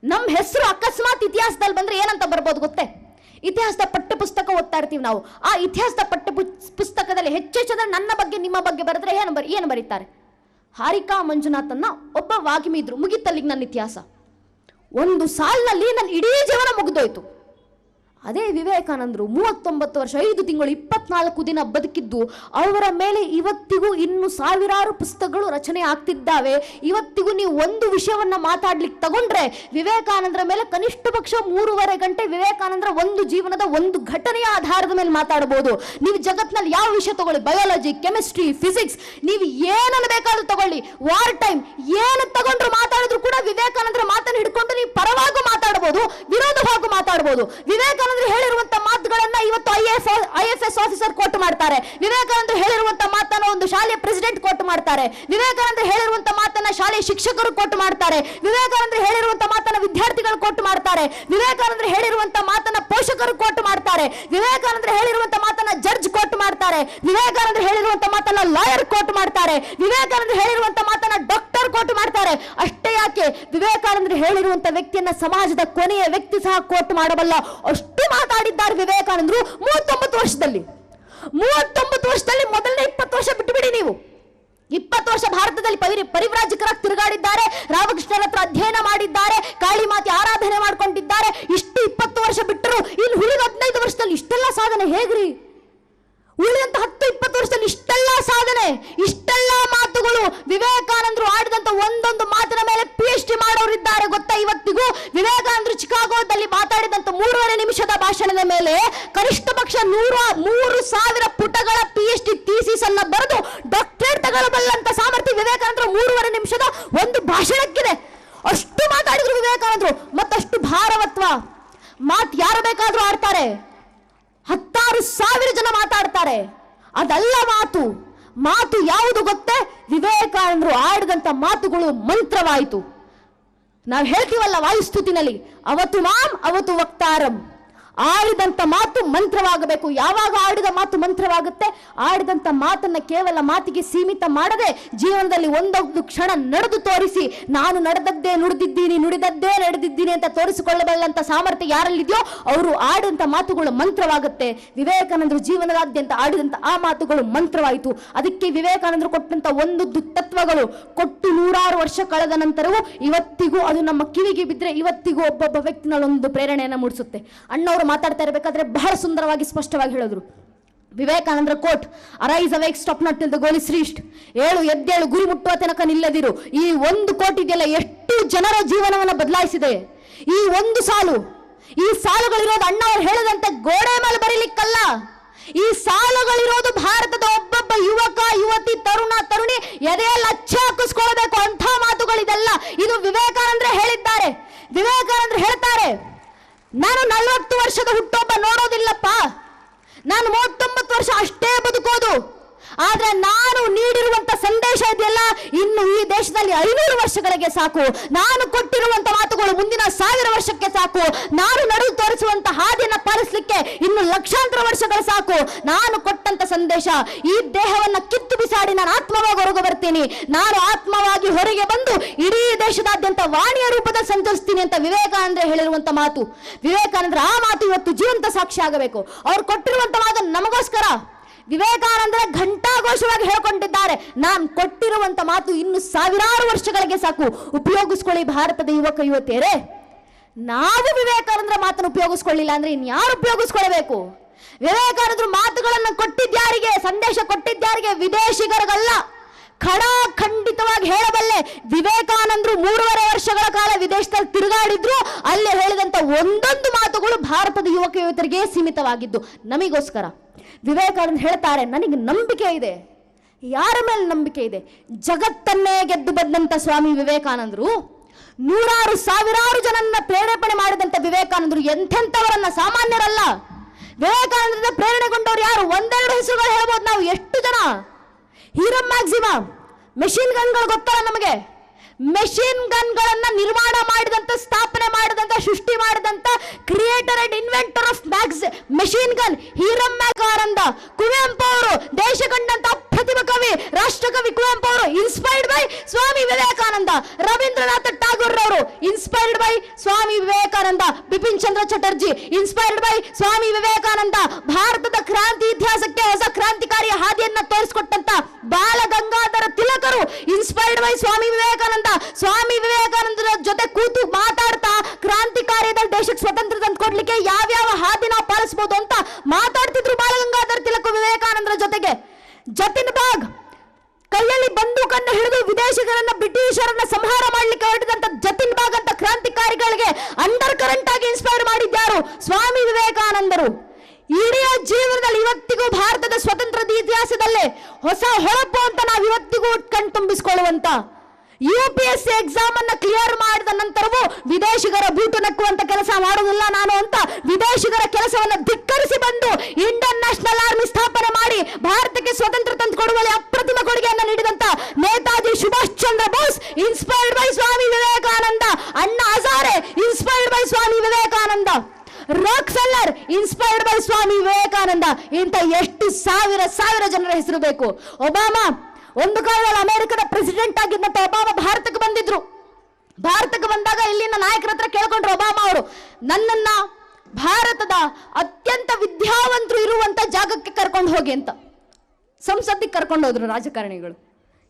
ನಮ್ಮ ಹೆಸರು ಅಕಸ್ಮಾತ್ ಇತಿಹಾಸದಲ್ಲಿ ಬಂದ್ರೆ ಏನಂತ ಬರ್ಬೋದು ಗೊತ್ತೇ? ಇತಿಹಾಸದ ಪಠ್ಯ ಪುಸ್ತಕ ಓದ್ತಾ ಇರ್ತೀವಿ ನಾವು. ಆ ಇತಿಹಾಸದ ಪಠ್ಯ ಪುಸ್ತಕದಲ್ಲಿ ಹೆಚ್ಚೆಚ್ಚದ ನನ್ನ ಬಗ್ಗೆ ನಿಮ್ಮ ಬಗ್ಗೆ ಬರೆದ್ರೆ ಏನು ಬರೀತಾರೆ? ಹಾರಿಕಾ ಮಂಜುನಾಥನ್ನ ಒಬ್ಬ ವಾಗ್ಮಿ ಇದ್ರು, ಮುಗಿತಲ್ಲಿಗೆ ನನ್ನ ಇತಿಹಾಸ. ಒಂದು ಸಾಲಿನಲ್ಲಿ ನನ್ನ ಇಡೀ ಜೀವನ ಮುಗಿದೋಯ್ತು. ಅದೇ ವಿವೇಕಾನಂದರು 39 ವರ್ಷ 5 ತಿಂಗಳು 24 ದಿನ ಬದುಕಿದ್ದು, ಅವರ ಮೇಲೆ ಇವತ್ತಿಗೂ ಇನ್ನು ಸಾವಿರಾರು ಪುಸ್ತಕಗಳು ರಚನೆ ಆಗ್ತಿದ್ದಾವೆ. ಇವತ್ತಿಗೂ ನೀವು ಒಂದು ವಿಷಯವನ್ನ ಮಾತಾಡ್ಲಿಕ್ಕೆ ತಗೊಂಡ್ರೆ ವಿವೇಕಾನಂದರ ಮೇಲೆ ಕನಿಷ್ಠ ಪಕ್ಷ 3.5 ಗಂಟೆ ವಿವೇಕಾನಂದರ ಒಂದು ಜೀವನದ ಒಂದು ಘಟನೆಯ ಆಧಾರದ ಮೇಲೆ ಮಾತಾಡಬಹುದು. ನೀವು ಜಗತ್ನಲ್ಲಿ ಯಾವ ವಿಷಯ ತಗೊಳ್ಳಿ, ಬಯಾಲಜಿ, ಕೆಮಿಸ್ಟ್ರಿ, ಫಿಸಿಕ್ಸ್, ನೀವು ಏನನ್ನು ಬೇಕಾದ್ರೂ ತಗೊಳ್ಳಿ, ವಾರ್ ಟೈಮ್ ಏನು ತಗೊಂಡ್ರು ಮಾತಾಡಿದ್ರು ಕೂಡ ವಿವೇಕಾನಂದರ ಮಾತನ್ನು ಹಿಡ್ಕೊಂಡು ನೀವು ಪರವಾಗೂ ಮಾತಾಡಬಹುದು, ವಿರೋಧವಾಗೂ ಮಾತಾಡಬಹುದು. ವಿವೇಕಾನಂದ ಹೇಳಿರುವಂತ ಮಾತುಗಳನ್ನ ಇವತ್ತು IFS ಆಫೀಸರ್ ಕೋಟ್ ಮಾಡ್ತಾರೆ. ವಿವೇಕಾನಂದ ಹೇಳಿರುವಂತ ಮಾತನ್ನ ಒಂದು ಶಾಲೆಯ ಪ್ರೆಸಿಡೆಂಟ್ ಕೋಟ್ ಮಾಡ್ತಾರೆ. ವಿವೇಕಾನಂದ ಹೇಳಿರುವಂತ ಮಾತನ್ನ ಶಾಲೆಯ ಶಿಕ್ಷಕರು ಕೋಟ್ ಮಾಡ್ತಾರೆ. ವಿವೇಕಾನಂದ ಹೇಳಿರುವಂತ ಮಾತನ್ನ ವಿದ್ಯಾರ್ಥಿಗಳು ಕೋಟ್ ಮಾಡ್ತಾರೆ. ವಿವೇಕಾನಂದ ಹೇಳಿರುವಂತ ಮಾತನ್ನ ಪೋಷಕರು ಕೋಟ್ ಮಾಡ್ತಾರೆ. ವಿವೇಕಾನಂದ ಹೇಳಿರುವಂತ ಮಾತನ್ನ ಜಡ್ಜ್ ಕೋಟ್ ಮಾಡ್ತಾರೆ. ವಿವೇಕಾನಂದ ಹೇಳಿರುವಂತ ಮಾತನ್ನ ಲಾಯರ್ ಕೋಟ್ ಮಾಡ್ತಾರೆ. ವಿವೇಕಾನಂದ ಹೇಳಿರುವಂತ ಮಾತನ್ನ ಡಾಕ್ಟರ್ ಕೋಟ್ ಮಾಡ್ತಾರೆ. ಅಷ್ಟೇ ಯಾಕೆ, ವಿವೇಕಾನಂದ ಹೇಳಿರುವಂತ ವ್ಯಕ್ತಿಯನ್ನ ಸಮಾಜದ ಕೊನೆಯ ವ್ಯಕ್ತಿ ಸಹ ಕೋಟ್ ಮಾಡಬಲ್ಲ. ಅಷ್ಟು ಮಾತಾಡಿದ್ದಾರೆ ವಿವೇಕಾನಂದರು 39 ವರ್ಷದಲ್ಲಿ. 39 ವರ್ಷದಲ್ಲಿ ಮೊದಲನೇ 20 ವರ್ಷ ಬಿಟ್ಟುಬಿಡಿ ನೀವು. 20 ವರ್ಷ ಭಾರತದಲ್ಲಿ ಪರಿವ್ರಾಜಕರಾಗಿ ತಿರುಗಾಡಿದ್ದಾರೆ, ರಾಮಕೃಷ್ಣರ ಹತ್ರ ಅಧ್ಯಯನ ಮಾಡಿದ್ದಾರೆ, ಕಾಳಿ ಮಾತೆ ಆರಾಧನೆ ಮಾಡ್ಕೊಂಡಿದ್ದಾರೆ. ಇಷ್ಟು 20 ವರ್ಷ ಬಿಟ್ಟರು. ಇನ್ನು ಉಳಿದ 15 ವರ್ಷದಲ್ಲಿ ಇಷ್ಟೆಲ್ಲ ಸಾಧನೆ ಹೇಗ್ರಿ? ಉಳಿದಂತ 10-20 ವರ್ಷದಲ್ಲಿ ಇಷ್ಟೆಲ್ಲ ಸಾಧನೆ, ಇಷ್ಟೆಲ್ಲ ಮಾತುಗಳು. ವಿವೇಕಾನಂದರು ಆಡಿದಂತ ಒಂದೊಂದು ಮಾತಿನ ಮೇಲೆ PhD ಮಾಡೋರಿದ್ದಾರೆ ಗೊತ್ತಾ ಇವತ್ತಿಗೂ. ವಿವೇಕಾನಂದರು ಚಿಕಾಗೋದಲ್ಲಿ ಮಾತಾಡಿದಂತ 3.5 ನಿಮಿಷದ ಭಾಷಣದ ಮೇಲೆ ಕನಿಷ್ಠ ಪಕ್ಷ 3,000 ಪುಟಗಳ PhD ಥೀಸಿಸ್ ಅನ್ನ ಬರೆದು ಡಾಕ್ಟರೇಟ್ ತಗೊಳ್ಳಬಲ್ಲಂತ ಸಾಮರ್ಥ್ಯ ವಿವೇಕಾನಂದರು 3.5 ನಿಮಿಷದ ಒಂದು ಭಾಷಣಕ್ಕಿದೆ. ಅಷ್ಟು ಮಾತಾಡಿದ್ರು ವಿವೇಕಾನಂದರು. ಮತ್ತಷ್ಟು ಭಾರವತ್ವ ಮಾತು ಯಾರು ಬೇಕಾದ್ರೂ ಆಡ್ತಾರೆ, 16,000 ಜನ ಮಾತಾಡ್ತಾರೆ. ಅದಲ್ಲ ಮಾತು ಯಾವುದು ಗೊತ್ತೇ? ವಿವೇಕಾನಂದರು ಆಡಿದಂತ ಮಾತುಗಳು ಮಂತ್ರವಾಯಿತು. ನಾವು ಹೇಳ್ತೀವಲ್ಲ ವಾಯುಸ್ತುತಿನಲ್ಲಿ, ಅವತ್ತು ಮಾಂ ಅವತ್ತು ವಕ್ತಾರಂ. ಆಡಿದಂತ ಮಾತು ಮಂತ್ರವಾಗಬೇಕು. ಯಾವಾಗ ಆಡಿದ ಮಾತು ಮಂತ್ರವಾಗುತ್ತೆ? ಆಡಿದಂತ ಮಾತನ್ನ ಕೇವಲ ಮಾತಿಗೆ ಸೀಮಿತ ಮಾಡದೆ ಜೀವನದಲ್ಲಿ ಒಂದೊಂದು ಕ್ಷಣ ನಡೆದು ತೋರಿಸಿ, ನಾನು ನಡೆದದ್ದೇ ನುಡಿದಿದ್ದೀನಿ, ನುಡಿದದ್ದೇ ನಡೆದಿದ್ದೀನಿ ಅಂತ ತೋರಿಸಿಕೊಳ್ಳಬಲ್ಲಂತ ಸಾಮರ್ಥ್ಯ ಯಾರಲ್ಲಿದೆಯೋ ಅವರು ಆಡಿದಂತ ಮಾತುಗಳು ಮಂತ್ರವಾಗುತ್ತೆ. ವಿವೇಕಾನಂದರು ಜೀವನದಾದ್ಯಂತ ಆಡಿದಂತ ಆ ಮಾತುಗಳು ಮಂತ್ರವಾಯಿತು. ಅದಕ್ಕೆ ವಿವೇಕಾನಂದರು ಕೊಟ್ಟಂತ ಒಂದು ತತ್ವಗಳು ಕೊಟ್ಟು 100 ವರ್ಷ ಕಳೆದ ನಂತರವೂ ಇವತ್ತಿಗೂ ಅದು ನಮ್ಮ ಕಿವಿಗೆ ಬಿದ್ದರೆ ಇವತ್ತಿಗೂ ಒಬ್ಬೊಬ್ಬ ವ್ಯಕ್ತಿನಲ್ಲಿ ಒಂದು ಪ್ರೇರಣೆಯನ್ನು ಮೂಡಿಸುತ್ತೆ. ಅಣ್ಣವರು ಮಾತಾಡ್ತಾ ಇರಬೇಕಾದ್ರೆ ಬಹಳ ಸುಂದರವಾಗಿ ಸ್ಪಷ್ಟವಾಗಿ ಹೇಳಿದ್ರು. ವಿವೇಕಾನಂದರ quote, arise awake stop not till the goal is reached. ಎದ್ದೇಳು ಗುರಿ ಮುಟ್ಟುವ ತನಕ ನಿಲ್ಲದಿರು. ಈ ಒಂದು ಕೋಟ್ ಇದೆಯಲ್ಲ ಎಷ್ಟು ಜನರ ಜೀವನವನ್ನು ಬದಲಾಯಿಸಿದೆ. ಈ ಒಂದು ಸಾಲು, ಈ ಸಾಲುಗಳಿರೋದು ಅಣ್ಣವರು ಹೇಳದಂತೆ ಗೋಡೆ ಮೇಲೆ ಬರೀಲಿಕ್ಕಲ್ಲ, ಈ ಸಾಲುಗಳಿರೋದು ಭಾರತದ ಒಬ್ಬೊಬ್ಬ ಯುವಕ ಯುವತಿ ತರುಣ ತರುಣಿ ಎದೆಯಲ್ಲಿ ಅಚ್ಚೆ ಹಾಕಿಸ್ಕೊಳ್ಬೇಕು ಅಂಥ ಮಾತುಗಳಿದೆಲ್ಲ. ಇದು ವಿವೇಕಾನಂದ್ರ ಹೇಳಿದ್ದಾರೆ. ವಿವೇಕಾನಂದ್ರ ಹೇಳ್ತಾರೆ, ನಾನು 40 ವರ್ಷದ ಹುಟ್ಟೊಬ್ಬ ನೋಡೋದಿಲ್ಲಪ್ಪ, ನಾನು 39 ವರ್ಷ ಅಷ್ಟೇ ಬದುಕೋದು. ಆದ್ರೆ ನಾನು ನೀಡಿರುವಂತ ಸಂದೇಶ ಇದೆಯಲ್ಲ, ಇನ್ನು ಈ ದೇಶದಲ್ಲಿ 500 ವರ್ಷಗಳಿಗೆ ಸಾಕು. ನಾನು ಕೊಟ್ಟಿರುವಂತ ಮಾತುಗಳು ಮುಂದಿನ 1000 ವರ್ಷಕ್ಕೆ ಸಾಕು. ನಾನು ನಡೆದು ತೋರಿಸುವಂತ ಹಾದಿಯನ್ನ ಪಾಲಿಸಲಿಕ್ಕೆ ಇನ್ನು ಲಕ್ಷಾಂತರ ವರ್ಷಗಳು ಸಾಕು. ನಾನು ಕೊಟ್ಟಂತ ಸಂದೇಶ ಈ ದೇಹವನ್ನ ಕಿತ್ತು ಬಿಸಾಡಿ ನಾನು ಆತ್ಮವಾಗಿ ಹೊರಗೆ ಬರ್ತೀನಿ. ನಾನು ಆತ್ಮವಾಗಿ ಹೊರಗೆ ಬಂದು ಇಡೀ ದೇಶದಾದ್ಯಂತ ವಾಣಿಯ ರೂಪದಲ್ಲಿ ಸಂಚರಿಸ್ತೀನಿ ಅಂತ ವಿವೇಕಾನಂದ್ರ ಹೇಳಿರುವಂತ ಮಾತು. ವಿವೇಕಾನಂದ್ರ ಆ ಮಾತು ಇವತ್ತು ಜೀವಂತ ಸಾಕ್ಷಿ ಆಗಬೇಕು. ಅವ್ರು ಕೊಟ್ಟಿರುವಂತ ಮಾತು ನಮಗೋಸ್ಕರ ವಿವೇಕಾನಂದರ ಘಂಟಾಘೋಷವಾಗಿ ಹೇಳ್ಕೊಂಡಿದ್ದಾರೆ. ನಾನು ಕೊಟ್ಟಿರುವಂತ ಮಾತು ಇನ್ನು 1000 ವರ್ಷಗಳಿಗೆ ಸಾಕು, ಉಪಯೋಗಿಸ್ಕೊಳ್ಳಿ ಭಾರತದ ಯುವಕ ಯುವತಿಯರೇ. ನಾವು ವಿವೇಕಾನಂದರ ಮಾತನ್ನು ಉಪಯೋಗಿಸ್ಕೊಳ್ಳಿಲ್ಲ ಅಂದ್ರೆ ಇನ್ಯಾರು ಉಪಯೋಗಿಸ್ಕೊಳ್ಬೇಕು? ವಿವೇಕಾನಂದರು ಮಾತುಗಳನ್ನು ಕೊಟ್ಟಿದ್ಯಾರಿಗೆ, ಸಂದೇಶ ಕೊಟ್ಟಿದ್ಯಾರಿಗೆ? ವಿದೇಶಿಗರಿಗಲ್ಲ. ಖಂಡಿತವಾಗಿ ಹೇಳಬಲ್ಲೆ, ವಿವೇಕಾನಂದರು 3.5 ವರ್ಷಗಳ ಕಾಲ ವಿದೇಶದಲ್ಲಿ ತಿರುಗಾಡಿದ್ರು. ಅಲ್ಲಿ ಹೇಳಿದಂತ ಒಂದೊಂದು ಮಾತುಗಳು ಭಾರತದ ಯುವಕ ಯುವತಿಯರಿಗೆ ಸೀಮಿತವಾಗಿದ್ದು. ನಮಗೋಸ್ಕರ ವಿವೇಕಾನಂದ ಹೇಳ್ತಾರೆ, ನನಗೆ ನಂಬಿಕೆ ಇದೆ. ಯಾರ ಮೇಲೆ ನಂಬಿಕೆ ಇದೆ? ಜಗತ್ತನ್ನೇ ಗೆದ್ದು ಬಂದಂತ ಸ್ವಾಮಿ ವಿವೇಕಾನಂದರು, 100,000 ಜನನ್ನ ಪ್ರೇರೇಪಣೆ ಮಾಡಿದಂತ ವಿವೇಕಾನಂದರು ಎಂಥೆಂಥವರನ್ನ, ಸಾಮಾನ್ಯರಲ್ಲ. ವಿವೇಕಾನಂದರಿಂದ ಪ್ರೇರಣೆಗೊಂಡವ್ರು ಯಾರು? ಒಂದೆರಡು ಹೆಸರುಗಳು ಹೇಳ್ಬೋದು ನಾವು. ಎಷ್ಟು ಜನ? ಹೀರಮ್ ಮ್ಯಾಕ್ಸಿಮಾ, ಮೆಷಿನ್ ಗನ್ಗಳು ಗೊತ್ತಲ್ಲ ನಮಗೆ. ಮೆಷಿನ್ ಗನ್ಗಳನ್ನ ನಿರ್ಮಾಣ ಮಾಡಿದಂತ, ಸ್ಥಾಪನೆ ಮಾಡಿದಂತ, ಸೃಷ್ಟಿ ಮಾಡಿದಂತ creator and inventor of machine gun Hiram ಮ್ಯಾಕಾನಂದ. ಕುವೆಂಪು ಅವರು, ದೇಶ ಕಂಡಂತ ಅಪ್ರತಿಮ ಕವಿ, ರಾಷ್ಟ್ರಕವಿ ಕುವೆಂಪು ಅವರು ಇನ್ಸ್ಪೈರ್ಡ್ ಬೈ ಸ್ವಾಮಿ ವಿವೇಕಾನಂದ. ರವೀಂದ್ರನಾಥ ಟಾಗೋರ್ ಅವರು inspired by Swami Vivekananda. Bipin Chandra Chatterjee inspired by Swami Vivekananda. ಭಾರತದ ಕ್ರಾಂತಿ ಇತಿಹಾಸಕ್ಕೆ ಹೊಸ ಕ್ರಾಂತಿಕಾರಿ ಹಾದಿಯನ್ನ ತೋರಿಸಿಕೊಟ್ಟಂತ ಬಾಲ ಗಂಗಾಧರ ತಿಲಕರು ಇನ್ಸ್ಪೈರ್ಡ್ ಬೈ ಸ್ವಾಮಿ ವಿವೇಕಾನಂದ. ಸ್ವಾಮಿ ವಿವೇಕಾನಂದರ ಜೊತೆ ಕೂತು ಮಾತಾಡ್ತಾ ಕ್ರಾಂತಿಕಾರ್ಯದಲ್ಲಿ ದೇಶಕ್ಕೆ ಸ್ವತಂತ್ರ ತಂದುಕೊಡ್ಲಿಕ್ಕೆ ಯಾವ್ಯಾವ ಹಾದಿ ನಾವು ಪಾಲಿಸಬಹುದು ಅಂತ ಮಾತಾಡ್ತಿದ್ರು ಬಾಲ ಗಂಗಾಧರ ತಿಲಕ ವಿವೇಕಾನಂದರ ಜೊತೆಗೆ. ಜತಿನ್ ಬಾಗ್ ಕೈಯಲ್ಲಿ ಬಂದೂಕನ್ನು ಹಿಡಿದು ವಿದೇಶಿಗರನ್ನ, ಬ್ರಿಟಿಷರನ್ನ ಸಂಹಾರ ಮಾಡಲಿಕ್ಕೆ ಹೊರಟಿದಂತ ಜತಿನ್ ಬಾಗ್ ಅಂತ ಕ್ರಾಂತಿಕಾರಿಗಳಿಗೆ ಅಂಡರ್ ಕರೆಂಟ್ ಆಗಿ ಇನ್ಸ್ಪೈರ್ ಮಾಡಿದ್ಯಾರು? ಸ್ವಾಮಿ ವಿವೇಕಾನಂದರು. ಇಡೀ ಜೀವನದಲ್ಲಿ ಇವತ್ತಿಗೂ ಭಾರತದ ಸ್ವತಂತ್ರದ ಇತಿಹಾಸದಲ್ಲೇ ಹೊಸ ಹೊಳಪು ಅಂತ ನಾವು ಇವತ್ತಿಗೂ ಕಣ್ತುಂಬಿಸಿಕೊಳ್ಳುವಂತ UPSC ಎಕ್ಸಾಮ್ ಅನ್ನ ಕ್ಲಿಯರ್ ಮಾಡಿದ ನಂತರವೂ ವಿದೇಶಿಗರ ಬೂಟು ನಕ್ಕುವಂತ ಕೆಲಸ ಮಾಡುವುದಿಲ್ಲ ನಾನು ಅಂತ ವಿದೇಶಿಗರ ಕೆಲಸವನ್ನು ಧಿಕ್ಕರಿಸಿ ಬಂದು ಇಂಡಿಯನ್ ನ್ಯಾಷನಲ್ ಆರ್ಮಿ ಸ್ಥಾಪನೆ ಮಾಡಿ ಭಾರತಕ್ಕೆ ಸ್ವತಂತ್ರ ತಂದು ಕೊಡುವಲ್ಲಿ ಅಪ್ರತಿಮ ಕೊಡುಗೆಯನ್ನು ನೀಡಿದಂತ Netaji Subhash Chandra Bose inspired by Swami Vivekananda. Anna Hazare inspired by Swami Vivekananda. Rockefeller inspired by Swami Vivekananda. ಇಂಥ ಎಷ್ಟು ಸಾವಿರ ಜನರ ಹೆಸರು ಬೇಕು. ಒಬಾಮಾ, ಒಂದು ಕಾಲದಲ್ಲಿ ಅಮೆರಿಕದ ಪ್ರೆಸಿಡೆಂಟ್ ಆಗಿದ್ದಂತ ಒಬಾಮಾ ಭಾರತಕ್ಕೆ ಬಂದಿದ್ರು. ಭಾರತಕ್ಕೆ ಬಂದಾಗ ಇಲ್ಲಿನ ನಾಯಕರ ಹತ್ರ ಕೇಳ್ಕೊಂಡ್ರು ಒಬಾಮಾ ಅವರು, ನನ್ನನ್ನ ಭಾರತದ ಅತ್ಯಂತ ವಿದ್ಯಾವಂತರು ಇರುವಂತ ಜಾಗಕ್ಕೆ ಕರ್ಕೊಂಡು ಹೋಗಿ ಅಂತ. ಸಂಸತ್ತಿಗೆ ಕರ್ಕೊಂಡು ಹೋದ್ರು ರಾಜಕಾರಣಿಗಳು,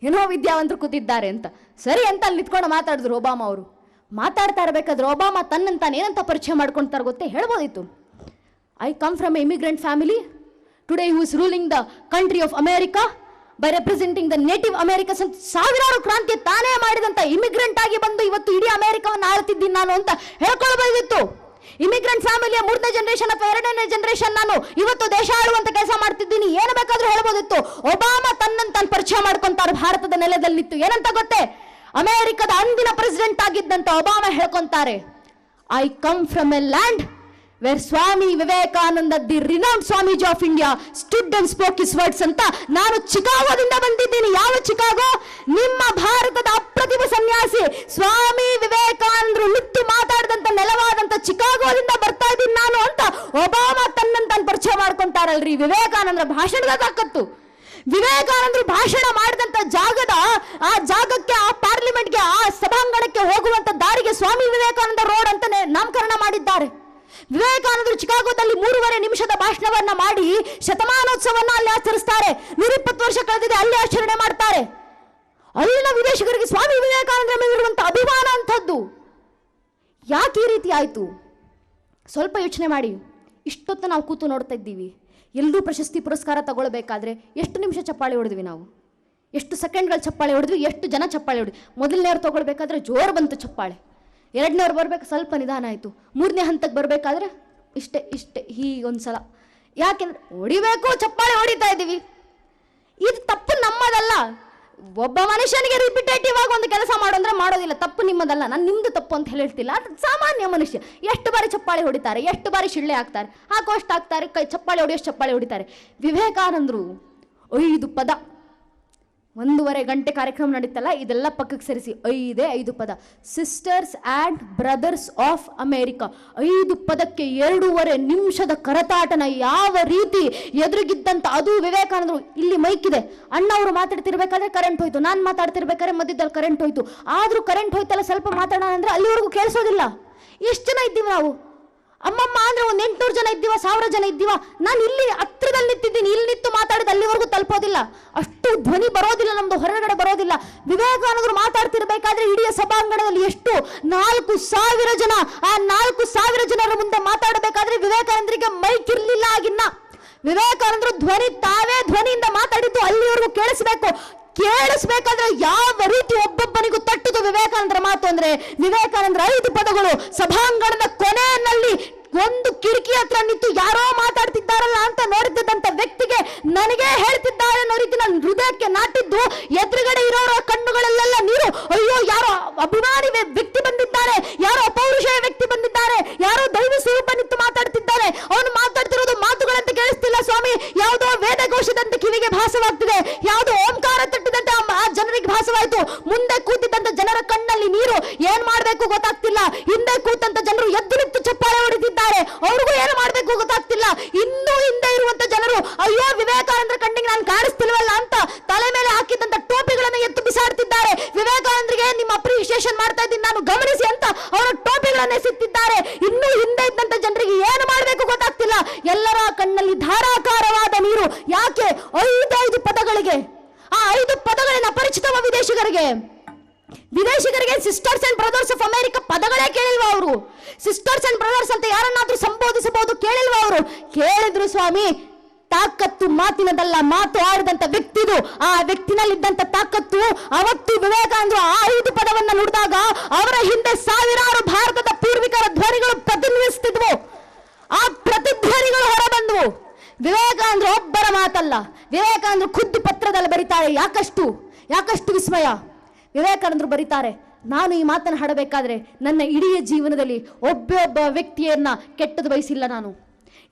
ಏನೋ ವಿದ್ಯಾವಂತರು ಕೂತಿದ್ದಾರೆ ಅಂತ. ಸರಿ ಅಂತ ಅಲ್ಲಿ ನಿಂತ್ಕೊಂಡು ಮಾತಾಡಿದ್ರು ಒಬಾಮಾ ಅವರು. ಮಾತಾಡ್ತಾ ಇರಬೇಕಾದ್ರೆ ಒಬಾಮಾ ತನ್ನಂತಾನೆ ಏನಂತ ಪರಿಚಯ ಮಾಡ್ಕೊಳ್ತಾರೆ ಗೊತ್ತೇ? ಹೇಳ್ಬೋದಿತ್ತು, I come from a immigrant family, today who is ruling the country of America by representing the native Americans ಅಂತ. ಸಾವಿರಾರು ಕ್ರಾಂತಿ ತಾನೇ ಮಾಡಿದಂತ ಇಮಿಗ್ರೆಂಟ್ ಆಗಿ ಬಂದು ಇವತ್ತು ಇಡೀ ಅಮೆರಿಕವನ್ನು ಆಳ್ತಿದ್ದೀನಿ ನಾನು ಅಂತ ಹೇಳ್ಕೊಳ್ಬೋದಿತ್ತು. ಇಮಿಗ್ರೆಂಟ್ ಫ್ಯಾಮಿಲಿಯ 3ನೇ ಜನರೇಷನ್ ಅಥವಾ 2ನೇ ಜನರೇಷನ್ ನಾನು ಇವತ್ತು ದೇಶ ಆಳುವಂತ ಕೆಲಸ ಮಾಡ್ತಿದ್ದೀನಿ, ಏನು ಬೇಕಾದ್ರೂ ಹೇಳ್ಬೋದಿತ್ತು. ಒಬಾಮಾ ತನ್ನನ್ನು ಪರಿಚಯ ಮಾಡ್ಕೊಂತಾರೆ ಭಾರತದ ನೆಲದಲ್ಲಿ ನಿಂತು. ಏನಂತ ಗೊತ್ತೇ? ಅಮೆರಿಕದ ಅಂದಿನ ಪ್ರೆಸಿಡೆಂಟ್ ಆಗಿದ್ದಂತ ಒಬಾಮಾ ಹೇಳ್ಕೊಂತಾರೆ, I come from a land where Swami Vivekananda, the renowned Swamiji of India, stood and spoke his words ಅಂತ. ನಾನು ಚಿಕಾಗೋದಿಂದ ಬಂದಿದ್ದೀನಿ. ಯಾವ ಚಿಕಾಗೋ? ನಿಮ್ಮ ಭಾರತದ ಅಪ್ರತಿಮ ಸನ್ಯಾಸಿ ಸ್ವಾಮಿ ವಿವೇಕಾನಂದರು ನಿಂತು ಮಾತಾಡಿದಂತ ನೆಲವಾದಂತ ಚಿಕಾಗೋದಿಂದ ಬರ್ತಾ ಇದ್ದೀನಿ ನಾನು ಅಂತ ಒಬಾಮಾ ತನ್ನನ್ನು ಪರಿಚಯ ಮಾಡ್ಕೊಂತಾರಲ್ರಿ. ವಿವೇಕಾನಂದರ ಭಾಷಣದ ತಾಕತ್ತು. ವಿವೇಕಾನಂದರು ಭಾಷಣ ಮಾಡಿದಂತ ಆ ಜಾಗಕ್ಕೆ, ಆ ಪಾರ್ಲಿಮೆಂಟ್ಗೆ, ಆ ಸಭಾಂಗಣಕ್ಕೆ ಹೋಗುವಂತ ದಾರಿಗೆ ಸ್ವಾಮಿ ವಿವೇಕಾನಂದ ರೋಡ್ ಅಂತಾನೆ ನಾಮಕರಣ ಮಾಡಿದ್ದಾರೆ. ವಿವೇಕಾನಂದರು ಚಿಕಾಗೋದಲ್ಲಿ 3.5 ನಿಮಿಷದ ಭಾಷಣವನ್ನ ಮಾಡಿ ಶತಮಾನೋತ್ಸವನ್ನ ಅಲ್ಲಿ ಆಚರಿಸ್ತಾರೆ. 120 ವರ್ಷ ಕಳೆದಿದೆ, ಅಲ್ಲಿ ಆಚರಣೆ ಮಾಡ್ತಾರೆ. ಅಲ್ಲಿನ ವಿದೇಶಿಗರಿಗೆ ಸ್ವಾಮಿ ವಿವೇಕಾನಂದರ ಮೇಲಿರುವಂತ ಅಭಿಮಾನ ಅಂಥದ್ದು. ಯಾಕೆ ಈ ರೀತಿ ಆಯ್ತು? ಸ್ವಲ್ಪ ಯೋಚನೆ ಮಾಡಿ. ಇಷ್ಟೊತ್ತು ನಾವು ಕೂತು ನೋಡ್ತಾ ಇದ್ದೀವಿ. ಎಲ್ಲರೂ ಪ್ರಶಸ್ತಿ ಪುರಸ್ಕಾರ ತಗೊಳ್ಬೇಕಾದ್ರೆ ಎಷ್ಟು ನಿಮಿಷ ಚಪ್ಪಾಳೆ ಹೊಡೆದ್ವಿ ನಾವು? ಎಷ್ಟು ಸೆಕೆಂಡ್ಗಳು ಚಪ್ಪಾಳೆ ಹೊಡೆದ್ವಿ? ಎಷ್ಟು ಜನ ಚಪ್ಪಾಳೆ ಹೊಡೆದ್ವಿ? ಮೊದಲನೇವ್ರು ತಗೊಳ್ಬೇಕಾದ್ರೆ ಜೋರು ಬಂತು ಚಪ್ಪಾಳೆ, 2ನೇವ್ರು ಬರ್ಬೇಕು ಸ್ವಲ್ಪ ನಿಧಾನ ಆಯಿತು, 3ನೇ ಹಂತಕ್ಕೆ ಬರಬೇಕಾದ್ರೆ ಇಷ್ಟೇ ಹೀಗೊಂದ್ಸಲ, ಯಾಕೆಂದ್ರೆ ಹೊಡಿಬೇಕು, ಚಪ್ಪಾಳೆ ಹೊಡಿತಾ ಇದ್ದೀವಿ. ಇದು ತಪ್ಪು ನಮ್ಮದಲ್ಲ. ಒಬ್ಬ ಮನುಷ್ಯನಿಗೆ ರಿಪಿಟೇಟಿವ್ ಆಗಿ ಒಂದು ಕೆಲಸ ಮಾಡು ಅಂದ್ರೆ ಮಾಡೋದಿಲ್ಲ, ತಪ್ಪು ನಿಮ್ಮದಲ್ಲ. ನಾನು ನಿಮ್ದು ತಪ್ಪು ಅಂತ ಹೇಳ್ತಿಲ್ಲ. ಅದು ಸಾಮಾನ್ಯ ಮನುಷ್ಯ ಎಷ್ಟು ಬಾರಿ ಚಪ್ಪಾಳೆ ಹೊಡಿತಾರೆ, ಎಷ್ಟು ಬಾರಿ ಶಿಳ್ಳೆ ಹಾಕ್ತಾರೆ, ಹಾಕೋಷ್ಟು ಹಾಕ್ತಾರೆ, ಕೈ ಚಪ್ಪಾಳೆ ಹೊಡಿಯೋಷ್ಟು ಚಪ್ಪಾಳೆ ಹೊಡಿತಾರೆ. ವಿವೇಕಾನಂದರು 5 ಪದ, 1.5 ಗಂಟೆ ಕಾರ್ಯಕ್ರಮ ನಡೀತಲ್ಲ, ಇದೆಲ್ಲ ಪಕ್ಕಕ್ಕೆ ಸೇರಿಸಿ 5 ಪದ. Sisters and brothers of America, 5 ಪದಕ್ಕೆ 2.5 ನಿಮಿಷದ ಕರತಾಟನ ಯಾವ ರೀತಿ ಎದುರಿಗಿದ್ದಂತ. ಅದು ವಿವೇಕಾನಂದರು. ಇಲ್ಲಿ ಮೈಕ್ ಇದೆ, ಅಣ್ಣವರು ಮಾತಾಡ್ತಿರ್ಬೇಕಾದ್ರೆ ಕರೆಂಟ್ ಹೋಯ್ತು, ನಾನು ಮಾತಾಡ್ತಿರ್ಬೇಕಾದ್ರೆ ಮಧ್ಯದಲ್ಲಿ ಕರೆಂಟ್ ಹೋಯ್ತು. ಆದ್ರೂ ಕರೆಂಟ್ ಹೋಯ್ತಲ್ಲ, ಸ್ವಲ್ಪ ಮಾತಾಡೋಣ ಅಂದ್ರೆ ಅಲ್ಲಿವರೆಗೂ ಕೇಳಿಸೋದಿಲ್ಲ. ಎಷ್ಟು ಜನ ಇದ್ದೀವಿ ನಾವು? ಅಮ್ಮಮ್ಮ ಅಂದ್ರೆ ಒಂದು 800 ಜನ ಇದ್ದೀವ, 1000 ಜನ ಇದ್ದೀವ. ನಾನು ಇಲ್ಲಿ ಹತ್ರದಲ್ಲಿ ನಿಂತಿದ್ದೀನಿ, ಇಲ್ಲಿ ನಿಂತು ಮಾತಾಡಿದ ಅಲ್ಲಿವರೆಗೂ ತಲುಪೋದಿಲ್ಲ, ಅಷ್ಟು ಧ್ವನಿ ಬರೋದಿಲ್ಲ, ನಮ್ದು ಹೊರಗಡೆ ಬರೋದಿಲ್ಲ. ವಿವೇಕಾನಂದರು ಮಾತಾಡ್ತಿರ್ಬೇಕಾದ್ರೆ ಇಡೀ ಸಭಾಂಗಣದಲ್ಲಿ ಎಷ್ಟು 4000 ಜನ, ಆ 4000 ಜನರ ಮುಂದೆ ಮಾತಾಡಬೇಕಾದ್ರೆ ವಿವೇಕಾನಂದರಿಗೆ ಮೈಕ್ ಇರ್ಲಿಲ್ಲ ಆಗಿನ್ನ. ವಿವೇಕಾನಂದರು ಧ್ವನಿ ತಾವೇ ಧ್ವನಿಯಿಂದ ಮಾತಾಡಿದ್ದು ಅಲ್ಲಿವರೆಗೂ ಕೇಳಿಸ್ಬೇಕಾದ್ರೆ ಯಾವ ರೀತಿ ಒಬ್ಬೊಬ್ಬನಿಗೂ ತಟ್ಟುದು ವಿವೇಕಾನಂದರ ಮಾತು ಅಂದ್ರೆ, ವಿವೇಕಾನಂದರ 5 ಪದಗಳು ಸಭಾಂಗಣದ ಕೊನೆಯಲ್ಲಿ ಒಂದು ಕಿಟಕಿ ಹತ್ರ ನಿಂತು ಯಾರೋ ಮಾತಾಡ್ತಿದ್ದಾರಲ್ಲ ಅಂತ ನೋಡ್ತಿದ್ದಂತ ವ್ಯಕ್ತಿಗೆ ನನಗೆ ಹೇಳ್ತಿದ್ದಾರೆ ಅನ್ನೋ ರೀತಿ ನನ್ನ ಹೃದಯಕ್ಕೆ ನಾಟಿದ್ದು. ಎದುರುಗಡೆ ಇರೋರ ಕಣ್ಣುಗಳಲ್ಲೆಲ್ಲ ನೀರು. ಅಯ್ಯೋ, ಯಾರೋ ಅಭಿಮಾನಿ ವ್ಯಕ್ತಿ ಬಂದಿದ್ದಾರೆ, ಯಾರೋ ಅಪೌರುಷೇಯ ವ್ಯಕ್ತಿ ಬಂದಿದ್ದಾರೆ, ಯಾರೋ ದೈವ ಸ್ವರೂಪ ನಿಂತು ಮಾತಾಡ್ತಿದ್ದಾರೆ. ಅವನು ಮಾತಾಡ್ತಿರೋದು ಮಾತುಗಳಂತ ಕೇಳಿಸ್ತಿಲ್ಲ ಸ್ವಾಮಿ, ಯಾವುದೋ ವೇದಘೋಷದಂತೆ ಕಿವಿಗೆ ಭಾಸವಾಗ್ತಿದೆ, ಯಾವುದೋ ಓಂಕಾರ ತಟ್ಟಿದಂತೆ ಆ ಜನರಿಗೆ ಭಾಸವಾಯಿತು. ಮುಂದೆ ಕೂತಿದ್ದಂತ ಜನರ ಕಣ್ಣಲ್ಲಿ ನೀರು. ಏನ್ ಮಾಡ್ಬೇಕು ಗೊತ್ತಾಗ್ತಿಲ್ಲ. ಹಿಂದೆ ಕೂತಂತ ಜನರು ಎದ್ದು ನಿಂತು ಚಪ್ಪಾಳೆ ಹೊಡೆದಿದ್ದಾರೆ, ಅವ್ರಿಗೂ ಏನು ಮಾಡ್ಬೇಕು ಗೊತ್ತಾಗ್ತಿಲ್ಲ. ಇನ್ನೂ ಹಿಂದೆ ಇರುವಂತ ಜನರು ಅಯ್ಯೋ ವಿವೇಕಾನಂದರ ಕಣ್ಣಿಗೆ ನಾನು ಕಾಣಿಸ್ತಿಲ್ವಲ್ಲ ಅಂತ ತಲೆ ಮೇಲೆ ಹಾಕಿದಂತ ಟೋಪಿಗಳನ್ನು ಎತ್ತು ಬಿಸಾಡ್ತಿದ್ದಾರೆ. ವಿವೇಕಾನಂದರಿಗೆ ನಿಮ್ಮ ಅಪ್ರಿಸಿಯೇಷನ್ ಮಾಡ್ತಾ ಇದ್ದೀನಿ ನಾನು, ಗಮನಿಸಿ ಅಂತ ಅವರ ಟೋಪಿಗಳನ್ನು ಎಸೆತ್ತಿದ್ದಾರೆ. ಇನ್ನೂ ಹಿಂದೆ ಇದ್ದಂತ ಜನರಿಗೆ ಏನು ಮಾಡಬೇಕು ಗೊತ್ತಾಗ್ತಿಲ್ಲ. ಎಲ್ಲರ ಕಣ್ಣಲ್ಲಿ ಧಾರಾಕಾರವಾದ ನೀರು. ಯಾಕೆ? 5 ಪದಗಳಿಗೆ. ಆ 5 ಪದಗಳನ್ನ ಅಪರಿಚಿತವ ವಿದೇಶಿಗರಿಗೆ sisters and brothers of America ಪದಗಳೇ ಕೇಳಿಲ್ವಾ ಅವರು? ಸಿಸ್ಟರ್ಸ್ ಅಂಡ್ ಬ್ರದರ್ಸ್ ಅಂತ ಯಾರನ್ನಾದ್ರೂ ಸಂಬೋಧಿಸಬಹುದು, ಕೇಳಿಲ್ವಾ ಅವರು? ಕೇಳಿದ್ರು ಸ್ವಾಮಿ. ತಾಕತ್ತು ಮಾತಿನದಲ್ಲ, ಮಾತು ಆಡಿದಂತ ವ್ಯಕ್ತಿದು. ಆ ವ್ಯಕ್ತಿನಲ್ಲಿದ್ದಂತ ತಾಕತ್ತು ಅವತ್ತು ವಿವೇಕಾನಂದರು ಆ 5 ಪದವನ್ನ ನುಡಿದಾಗ ಅವರ ಹಿಂದೆ ಸಾವಿರಾರು ಭಾರತದ ಪೂರ್ವಿಕರ ಧ್ವನಿಗಳು ಪ್ರತಿನಿಧಿಸುತ್ತಿದ್ವು. ಆ ಪ್ರತಿಧ್ವನಿಗಳು ಹೊರಬಂದವು. ವಿವೇಕಾನಂದರು ಒಬ್ಬರ ಮಾತಲ್ಲ, ವಿವೇಕಾನಂದರು ಖುದ್ದು ಪತ್ರದಲ್ಲಿ ಬರೀತಾರೆ. ಯಾಕಷ್ಟು ವಿಸ್ಮಯ. ವಿವೇಕಾನಂದರು ಬರೀತಾರೆ, ನಾನು ಈ ಮಾತನ್ನು ಹಾಡಬೇಕಾದ್ರೆ ನನ್ನ ಇಡೀ ಜೀವನದಲ್ಲಿ ಒಬ್ಬ ವ್ಯಕ್ತಿಯನ್ನ ಕೆಟ್ಟದ್ದು ಬಯಸಿಲ್ಲ. ನಾನು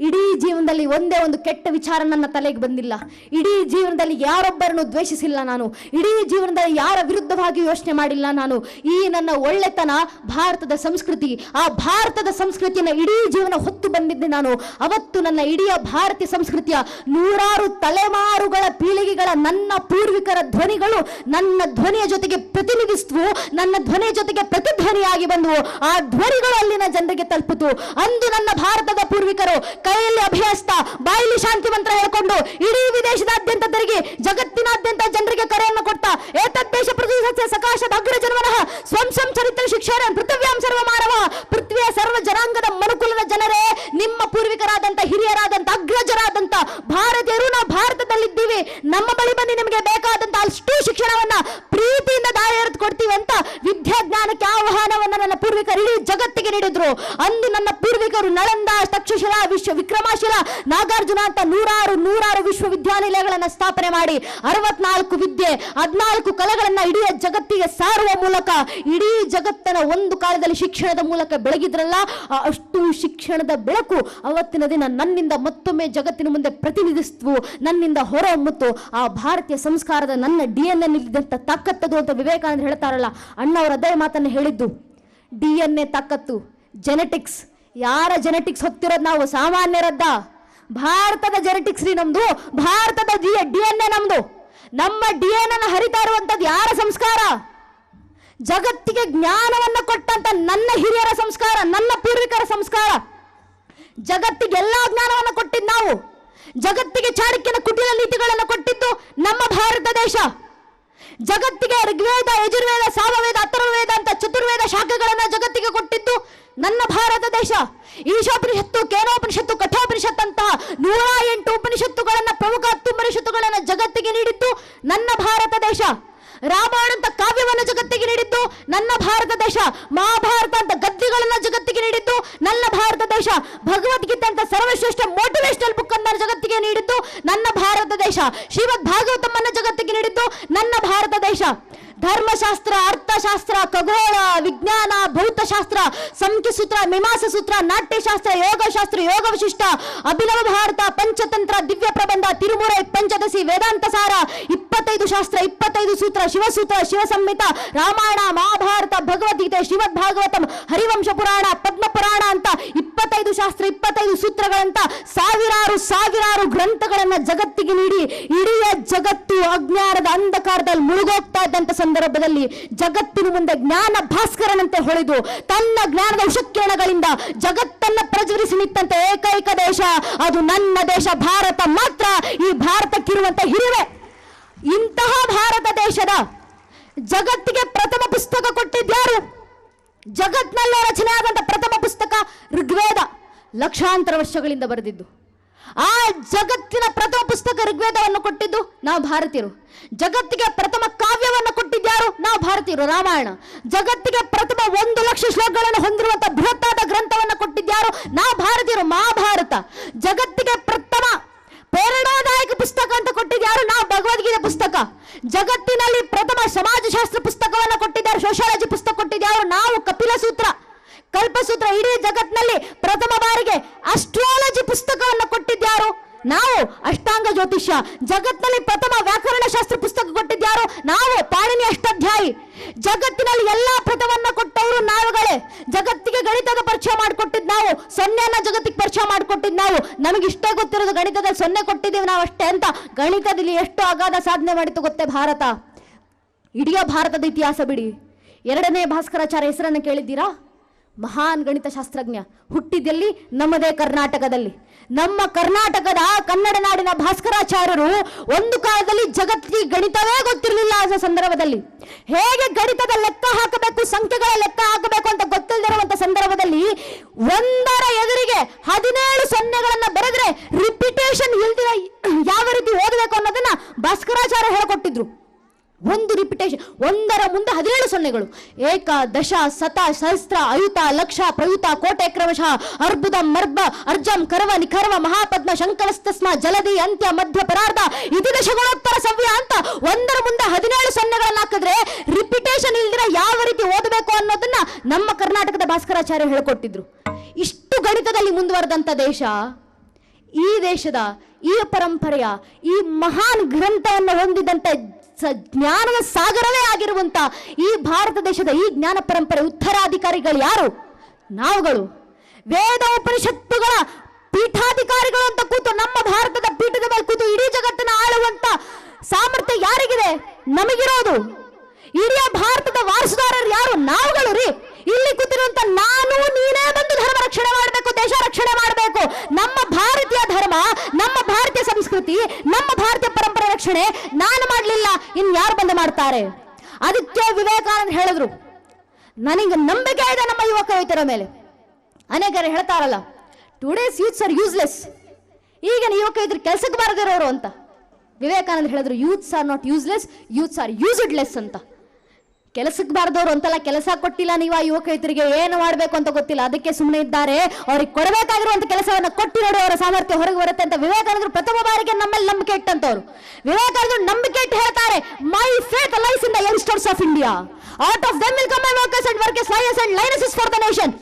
ಇಡೀ ಜೀವನದಲ್ಲಿ ಒಂದೇ ಒಂದು ಕೆಟ್ಟ ವಿಚಾರ ನನ್ನ ತಲೆಗೆ ಬಂದಿಲ್ಲ. ಇಡೀ ಜೀವನದಲ್ಲಿ ಯಾರೊಬ್ಬರನ್ನು ದ್ವೇಷಿಸಿಲ್ಲ ನಾನು. ಇಡೀ ಜೀವನದಲ್ಲಿ ಯಾರ ವಿರುದ್ಧವಾಗಿ ಯೋಚನೆ ಮಾಡಿಲ್ಲ ನಾನು. ಈ ನನ್ನ ಒಳ್ಳೆತನ ಭಾರತದ ಸಂಸ್ಕೃತಿ. ಆ ಭಾರತದ ಸಂಸ್ಕೃತಿಯನ್ನು ಇಡೀ ಜೀವನ ಹೊತ್ತು ಬಂದಿದ್ದೆ ನಾನು. ಅವತ್ತು ನನ್ನ ಇಡೀ ಭಾರತೀಯ ಸಂಸ್ಕೃತಿಯ 100 ತಲೆಮಾರುಗಳ ಪೀಳಿಗೆಗಳ ನನ್ನ ಪೂರ್ವಿಕರ ಧ್ವನಿಗಳು ನನ್ನ ಧ್ವನಿಯ ಜೊತೆಗೆ ಪ್ರತಿನಿಧಿಸಿದ್ವು, ನನ್ನ ಧ್ವನಿಯ ಜೊತೆಗೆ ಪ್ರತಿಧ್ವನಿಯಾಗಿ ಬಂದವು. ಆ ಧ್ವನಿಗಳು ಅಲ್ಲಿನ ಜನರಿಗೆ ತಲುಪಿತು. ಅಂದು ನನ್ನ ಭಾರತದ ಪೂರ್ವಿಕರು ಕೈಯಲ್ಲಿ ಅಭ್ಯಸ್ತ, ಬಾಯಲ್ಲಿ ಶಾಂತಿ ಮಂತ್ರ ಹೇಳ್ಕೊಂಡು ಇಡೀ ವಿದೇಶದಾದ್ಯಂತ ತಿರುಗಿ ಜಗತ್ತಿನಾದ್ಯಂತ ಜನರಿಗೆ ಕರೆಯನ್ನು ಕೊಟ್ಟ ಏತದ್ದೇಶ ಪೃಥ್ವಿ ಸಕಾಶದ ಅಗ್ರಜನ್ಮನಃ ಸ್ವಂ ಚರಿತ್ರ ಶಿಕ್ಷಣ ಪೃಥ್ವ್ಯಾಂ ಸರ್ವಮಾನವ. ಪೃಥ್ವಿಯ ಸರ್ವ ಜನಾಂಗದ ಮನುಕುಲದ ಜನರೇ, ನಿಮ್ಮ ಪೂರ್ವಿಕರಾದಂತ ಹಿರಿಯರಾದಂತ ಅಗ್ರಜರಾದಂತ ಭಾರತೀಯರು ನಾವು ಭಾರತದಲ್ಲಿದ್ದೀವಿ. ನಮ್ಮ ಬಳಿ ಬನ್ನಿ, ನಿಮಗೆ ಬೇಕಾದಂತ ಅಷ್ಟು ಶಿಕ್ಷಣವನ್ನ ಪ್ರೀತಿಯಿಂದ ದಾರಿ ಎರೆದು ಕೊಡ್ತೀವಿ ಅಂತ ವಿದ್ಯಾಜ್ಞಾನಕ್ಕೆ ಆಹ್ವಾನವನ್ನ ನನ್ನ ಪೂರ್ವಿಕರು ಇಡೀ ಜಗತ್ತಿಗೆ ನೀಡಿದ್ರು. ಅಂದು ನನ್ನ ಪೂರ್ವಿಕರು ನಳಂದ, ತಕ್ಷಶಿಲಾ, ವಿಕ್ರಮಶಿಲಾ, ನಾಗಾರ್ಜುನ ಅಂತ 100 ವಿಶ್ವವಿದ್ಯಾನಿಲಯಗಳನ್ನ ಸ್ಥಾಪನೆ ಮಾಡಿ 64 ವಿದ್ಯೆ, 14 ಕಲೆಗಳನ್ನ ಇಡೀ ಜಗತ್ತಿಗೆ ಸಾರುವ ಮೂಲಕ ಇಡೀ ಜಗತ್ತನ್ನ ಒಂದು ಕಾಲದಲ್ಲಿ ಶಿಕ್ಷಣದ ಮೂಲಕ ಬೆಳಗಿದ್ರಲ್ಲ, ಅಷ್ಟು ಶಿಕ್ಷಣದ ಬೆಳಕು ಅವತ್ತಿನ ದಿನ ನನ್ನಿಂದ ಮತ್ತೊಮ್ಮೆ ಜಗತ್ತಿನ ಮುಂದೆ ಪ್ರತಿನಿಧಿಸಿದ್ವು. ನನ್ನಿಂದ ಹೊರಹೊಮ್ಮುತ್ತು ಆ ಭಾರತೀಯ ಸಂಸ್ಕಾರದ ನನ್ನ DNA ನಿಲ್ಲಿದ್ದಂತ ತಾಕತ್ತದು ಅಂತ ವಿವೇಕಾನಂದ ಹೇಳ್ತಾರಲ್ಲ. ಅಣ್ಣವರು ಅದೇ ಮಾತನ್ನು ಹೇಳಿದ್ದು. DNA ತಾಕತ್ತು, ಜೆನೆಟಿಕ್ಸ್. ಯಾರ ಜೆನೆಟಿಕ್ಸ್ ಹೊತ್ತಿರೋದು ನಾವು? ಸಾಮಾನ್ಯರದ್ದ? ಭಾರತದ ಜೆನೆಟಿಕ್ಸ್ ರೀ ನಮ್ದು. ಭಾರತದ DNA ನಮ್ದು. ನಮ್ಮ DNA ಹರಿತಾ ಇರುವಂತದ್ದು ಯಾರ ಸಂಸ್ಕಾರ? ಜಗತ್ತಿಗೆ ಜ್ಞಾನವನ್ನ ಕೊಟ್ಟಂತ ನನ್ನ ಹಿರಿಯರ ಸಂಸ್ಕಾರ, ನನ್ನ ಪೂರ್ವಿಕರ ಸಂಸ್ಕಾರ. ಜಗತ್ತಿಗೆ ಎಲ್ಲಾ ಜ್ಞಾನವನ್ನ ಕೊಟ್ಟಿದ್ದು ನಾವು. ಜಗತ್ತಿಗೆ ಚಾಣಕ್ಯನ ಕುಟಿಲ ನೀತಿಗಳನ್ನು ಕೊಟ್ಟಿದ್ದು ನಮ್ಮ ಭಾರತ ದೇಶ. ಜಗತ್ತಿಗೆ ಋಗ್ವೇದ, ಯಜುರ್ವೇದ, ಸಾಮವೇದ, ಅಥರ್ವವೇದ ಅಂತ ಚತುರ್ವೇದ ಶಾಖೆಗಳನ್ನ ಜಗತ್ತಿಗೆ ಕೊಟ್ಟಿದ್ದು ನನ್ನ ಭಾರತ ದೇಶ. ಈಶೋಪನಿಷತ್ತು, ಕೇನೋಪನಿಷತ್ತು, ಕಠೋಪನಿಷತ್ ಅಂತಹ 108 ಉಪನಿಷತ್ತುಗಳನ್ನ, ಪ್ರಮುಖ 10 ಉಪನಿಷತ್ತುಗಳನ್ನ ಜಗತ್ತಿಗೆ ನೀಡಿದ್ದು ನನ್ನ ಭಾರತ ದೇಶ. ರಾಮಾಯಣ ಅಂತ ಕಾವ್ಯವನ್ನು ಜಗತ್ತಿಗೆ ನೀಡಿದ್ದು ನನ್ನ ಭಾರತ ದೇಶ. ಮಹಾಭಾರತ ಅಂತ ಗದ್ಯಗಳನ್ನು ಜಗತ್ತಿಗೆ ನೀಡಿದ್ದು ನನ್ನ ಭಾರತ ದೇಶ. ಭಗವದ್ಗೀತೆ ಅಂತ ಸರ್ವಶ್ರೇಷ್ಠ ಮೋಟಿವೇಶನಲ್ ಬುಕ್ ಅನ್ನು ಜಗತ್ತಿಗೆ ನೀಡಿದ್ದು ನನ್ನ ಭಾರತ ದೇಶ. ಶ್ರೀಮದ್ ಭಾಗವತಮನ್ನು ಜಗತ್ತಿಗೆ ನೀಡಿದ್ದು ನನ್ನ ಭಾರತ ದೇಶ. ಧರ್ಮಶಾಸ್ತ್ರ, ಅರ್ಥಶಾಸ್ತ್ರ, ಖಗೋಳ, ವಿಜ್ಞಾನ, ಭೌತಶಾಸ್ತ್ರ, ಸಂಖ್ಯಸೂತ್ರ, ಮೀಮಾಂಸಾ ಸೂತ್ರ, ನಾಟ್ಯಶಾಸ್ತ್ರ, ಯೋಗಶಾಸ್ತ್ರ, ಯೋಗ ವಿಶಿಷ್ಟ, ಅಭಿನವ ಭಾರತ, ಪಂಚತಂತ್ರ, ದಿವ್ಯ ಪ್ರಬಂಧ, ತಿರುಮುರೆ, ಪಂಚದಶಿ, ವೇದಾಂತ ಸಾರ, 25 ಶಾಸ್ತ್ರ, 25 ಸೂತ್ರ, ಶಿವಸೂತ್ರ, ಶಿವಸಂಹಿತ, ರಾಮಾಯಣ, ಮಹಾಭಾರತ, ಭಗವದ್ಗೀತೆ, ಶ್ರೀಮದ್ ಭಾಗವತಂ, ಹರಿವಂಶ ಪುರಾಣ, ಪದ್ಮ ಪುರಾಣ ಅಂತ 25 ಶಾಸ್ತ್ರ, 25 ಸೂತ್ರಗಳಂತ ಸಾವಿರಾರು ಗ್ರಂಥಗಳನ್ನ ಜಗತ್ತಿಗೆ ನೀಡಿ ಇಡೀ ಜಗತ್ತು ಅಜ್ಞಾನದ ಅಂಧಕಾರದಲ್ಲಿ ಮುಳುಗೋಗ್ತಾ ಇದ್ದಂತ ಸಂದರ್ಭದಲ್ಲಿ ಜಗತ್ತಿನ ಮುಂದೆ ಜ್ಞಾನ ಭಾಸ್ಕರನಂತೆ ಹೊಳೆದು ತನ್ನ ಜ್ಞಾನದ ಉಷಕಿರಣಗಳಿಂದ ಜಗತ್ತನ್ನ ಪ್ರಜ್ವಲಿಸಿ ನಿಂತಂತೆ ಏಕೈಕ ದೇಶ ಅದು ನನ್ನ ದೇಶ ಭಾರತ ಮಾತ್ರ. ಈ ಭಾರತಕ್ಕಿರುವಂತ ಹಿರಿಮೆ. ಇಂತಹ ಭಾರತ ದೇಶದ ಜಗತ್ತಿಗೆ ಪ್ರಥಮ ಪುಸ್ತಕ ಕೊಟ್ಟಿದ್ಯಾರು? ಜಗತ್ನಲ್ಲೇ ರಚನೆ ಆದಂತ ಪ್ರಥಮ ಪುಸ್ತಕ ಋಗ್ವೇದ, ಲಕ್ಷಾಂತರ ವರ್ಷಗಳಿಂದ ಬರೆದಿದ್ದು. ಆ ಜಗತ್ತಿನ ಪ್ರಥಮ ಪುಸ್ತಕ ಋಗ್ವೇದವನ್ನು ಕೊಟ್ಟಿದ್ದು ನಾವು ಭಾರತೀಯರು. ಜಗತ್ತಿಗೆ ಪ್ರಥಮ ಕಾವ್ಯವನ್ನು ಕೊಟ್ಟಿದ್ಯಾರು? ನಾವು ಭಾರತೀಯರು, ರಾಮಾಯಣ. ಜಗತ್ತಿಗೆ ಪ್ರಥಮ 1 ಲಕ್ಷ ಶ್ಲೋಕಗಳನ್ನು ಹೊಂದಿರುವಂತಹ ಬೃಹತ್ತಾದ ಗ್ರಂಥವನ್ನು ಕೊಟ್ಟಿದ್ಯಾರು? ನಾವು ಭಾರತೀಯರು, ಮಹಾಭಾರತ. ಜಗತ್ತಿಗೆ ಪ್ರಥಮ ಪ್ರೇರಣಾದಾಯಕ ಪುಸ್ತಕ ಅಂತ ಕೊಟ್ಟಿದ್ಯಾರು? ನಾವು ಭಗವದ್ಗೀತೆ ಪುಸ್ತಕ. ಜಗತ್ತಿನಲ್ಲಿ ಪ್ರಥಮ ಸಮಾಜಶಾಸ್ತ್ರ ಪುಸ್ತಕವನ್ನು ಕೊಟ್ಟಿದ್ಯಾರು? ಸೋಷಿಯಾಲಜಿ ಪುಸ್ತಕ ಕೊಟ್ಟಿದ್ಯಾರು? ನಾವು ಕಪಿಲ ಸೂತ್ರ, ಕಲ್ಪಸೂತ್ರ. ಇಡೀ ಜಗತ್ತಿನಲ್ಲಿ ಪ್ರಥಮ ಬಾರಿಗೆ ಅಸ್ಟ್ರಾಲಜಿ ಪುಸ್ತಕವನ್ನು ಕೊಟ್ಟಿದ್ಯಾರು? ನಾವು ಅಷ್ಟಾಂಗ ಜ್ಯೋತಿಷ್ಯ. ಜಗತ್ತಿನಲ್ಲಿ ಪ್ರಥಮ ವ್ಯಾಕರಣ ಶಾಸ್ತ್ರ ಪುಸ್ತಕ ಕೊಟ್ಟಿದ್ಯಾರು? ನಾವು ಪಾಣಿನಿ ಅಷ್ಟಾಧ್ಯಾಯಿ. ಜಗತ್ತಿನಲ್ಲಿ ಎಲ್ಲಾ ಪ್ರಥಮವನ್ನ ಕೊಟ್ಟವರು ನಾವುಗಳೇ. ಜಗತ್ತಿಗೆ ಗಣಿತದ ಪರಿಚಯ ಮಾಡಿಕೊಟ್ಟಿದ್ ನಾವು, ಸೊನ್ನೆಯನ್ನ ಜಗತ್ತಿಗೆ ಪರಿಚಯ ಮಾಡಿಕೊಟ್ಟಿದ್ ನಾವು. ನಮಗೆ ಇಷ್ಟೇ ಗೊತ್ತಿರೋದು ಗಣಿತದಲ್ಲಿ 0 ಕೊಟ್ಟಿದ್ದೀವಿ ನಾವು ಅಷ್ಟೇ ಅಂತ. ಗಣಿತದಲ್ಲಿ ಎಷ್ಟು ಅಗಾಧ ಸಾಧನೆ ಮಾಡಿತು ಗೊತ್ತೇ ಭಾರತ. ಇಡೀ ಭಾರತದ ಇತಿಹಾಸ ಬಿಡಿ. 2ನೇ ಭಾಸ್ಕರಾಚಾರ್ಯ ಹೆಸರನ್ನು ಕೇಳಿದ್ದೀರಾ? ಮಹಾನ್ ಗಣಿತ ಶಾಸ್ತ್ರಜ್ಞ. ಹುಟ್ಟಿದಲ್ಲಿ ನಮ್ಮದೇ ಕರ್ನಾಟಕದಲ್ಲಿ. ನಮ್ಮ ಕರ್ನಾಟಕದ ಕನ್ನಡ ನಾಡಿನ ಭಾಸ್ಕರಾಚಾರ್ಯರು ಒಂದು ಕಾಲದಲ್ಲಿ ಜಗತ್ತಿಗೆ ಗಣಿತವೇ ಗೊತ್ತಿರಲಿಲ್ಲ. ಆ ಸಂದರ್ಭದಲ್ಲಿ ಹೇಗೆ ಗಣಿತದ ಲೆಕ್ಕ ಹಾಕಬೇಕು, ಸಂಖ್ಯೆಗಳ ಲೆಕ್ಕ ಹಾಕಬೇಕು ಅಂತ ಗೊತ್ತಿಲ್ಲದಿರುವಂತ ಸಂದರ್ಭದಲ್ಲಿ 1ರ ಎದುರಿಗೆ 17 ಸೊನ್ನೆಗಳನ್ನ ಬರೆದ್ರೆ ರಿಪಿಟೇಷನ್ ಇಲ್ದಿರ ಯಾವ ರೀತಿ ಓದಬೇಕು ಅನ್ನೋದನ್ನ ಭಾಸ್ಕರಾಚಾರ್ಯ ಹೇಳಿಕೊಟ್ಟಿದ್ರು. ಒಂದು ರಿಪಿಟೇಷನ್, 1ರ ಮುಂದೆ 17 ಸೊನ್ನೆಗಳು. ಏಕ, ದಶ, ಶತ, ಸಹಸ್ರ, ಅಯುತ, ಲಕ್ಷ, ಪ್ರಯುತ, ಕೋಟೆ, ಕ್ರಮಶಃ, ಅರ್ಬುದ, ಮರ್ಬ, ಅರ್ಜಂ, ಕರ್ವ, ನಿಖರ್ವ, ಮಹಾಪದ್ಮ, ಶಂಕರಸ್ತಸ್ಮ, ಜಲದಿ, ಅಂತ್ಯ, ಮಧ್ಯ, ಪರಾರ್ಧ, ಇತಿ ದಶಗುಣೋತ್ತರ ಸವ್ಯ ಅಂತ 1ರ ಮುಂದೆ 17 ಸೊನ್ನೆಗಳನ್ನ ಹಾಕಿದ್ರೆ ರಿಪಿಟೇಷನ್ ಇಲ್ದಿರ ಯಾವ ರೀತಿ ಓದಬೇಕು ಅನ್ನೋದನ್ನ ನಮ್ಮ ಕರ್ನಾಟಕದ ಭಾಸ್ಕರಾಚಾರ್ಯ ಹೇಳಿಕೊಟ್ಟಿದ್ರು. ಇಷ್ಟು ಗಣಿತದಲ್ಲಿ ಮುಂದುವರೆದಂತ ದೇಶ, ಈ ದೇಶದ ಈ ಪರಂಪರೆಯ ಈ ಮಹಾನ್ ಗ್ರಂಥವನ್ನು ಹೊಂದಿದಂತ ಜ್ಞಾನದ ಸಾಗರವೇ ಆಗಿರುವಂತ ಈ ಭಾರತ ದೇಶದ ಈ ಜ್ಞಾನ ಪರಂಪರೆ ಉತ್ತರಾಧಿಕಾರಿಗಳು ಯಾರು? ನಾವುಗಳು. ವೇದ ಉಪನಿಷತ್ತುಗಳ ಪೀಠಾಧಿಕಾರಿಗಳು ಅಂತ ಕೂತು ನಮ್ಮ ಭಾರತದ ಪೀಠದ ಮೇಲೆ ಕೂತು ಇಡೀ ಜಗತ್ತನ್ನು ಆಳುವಂತ ಸಾಮರ್ಥ್ಯ ಯಾರಿಗಿದೆ? ನಮಗಿರೋದು. ಇಡೀ ಭಾರತದ ವಾರಸುದಾರರು ಯಾರು? ನಾವುಗಳು ರೀ. ಇಲ್ಲಿ ಕೂತಿರುವಂತ ನಾನು ನೀನೇ ಬಂದು ಧರ್ಮ ರಕ್ಷಣೆ ಮಾಡಬೇಕು, ದೇಶ ರಕ್ಷಣೆ ಮಾಡಬೇಕು. ನಮ್ಮ ಭಾರತೀಯ ಧರ್ಮ, ನಮ್ಮ ಭಾರತೀಯ ಸಂಸ್ಕೃತಿ, ನಮ್ಮ ಭಾರತೀಯ ಪರಂಪರೆ ರಕ್ಷಣೆ ನಾನು ಮಾಡಲಿಲ್ಲ, ಇನ್ಯಾರು ಬಂದು ಮಾಡ್ತಾರೆ? ಅದಕ್ಕೆ ವಿವೇಕಾನಂದ ಹೇಳಿದ್ರು, ನನಗೆ ನಂಬಿಕೆ ಇದೆ ನಮ್ಮ ಯುವಕರ ಮೇಲೆ. ಅನೇಕರು ಹೇಳ್ತಾರಲ್ಲ, ಟುಡೇಸ್ ಯೂತ್ಸ್ ಆರ್ ಯೂಸ್ಲೆಸ್. ಈಗಿನ ಯುವಕ ಇದ್ರ ಕೆಲಸಕ್ಕೆ ಬಾರದಿರೋರು ಅಂತ. ವಿವೇಕಾನಂದ ಹೇಳಿದ್ರು, youths are not useless, youths are used less ಅಂತ. ಕೆಲಸಕ್ಕೆ ಬಾರದವರು ಅಂತಲ್ಲ, ಕೆಲಸ ಕೊಟ್ಟಿಲ್ಲ ನೀವು ಆ ಯುವಕರಿಗೆ, ಏನು ಮಾಡಬೇಕು ಅಂತ ಗೊತ್ತಿಲ್ಲ, ಅದಕ್ಕೆ ಸುಮ್ಮನೆ ಇದ್ದಾರೆ. ಅವ್ರಿಗೆ ಕೊಡಬೇಕಾಗಿರುವಂತ ಕೆಲಸವನ್ನ ಕೊಟ್ಟಿ ನೋಡಿ ಅವರ ಸಾಮರ್ಥ್ಯ ಹೊರಗೆ ಬರುತ್ತೆ ಅಂತ ವಿವೇಕಾನಂದರು ಪ್ರಥಮ ಬಾರಿಗೆ ನಮ್ಮಲ್ಲಿ ನಂಬಿಕೆ ಇಟ್ಟಂತವ್ರು. ವಿವೇಕಾನಂದರು ನಂಬಿಕೆ ಇಟ್ಟು ಹೇಳ್ತಾರೆ, my faith lies in the youngsters of India, out of them will come my workers and workers lions and lionesses for the nation.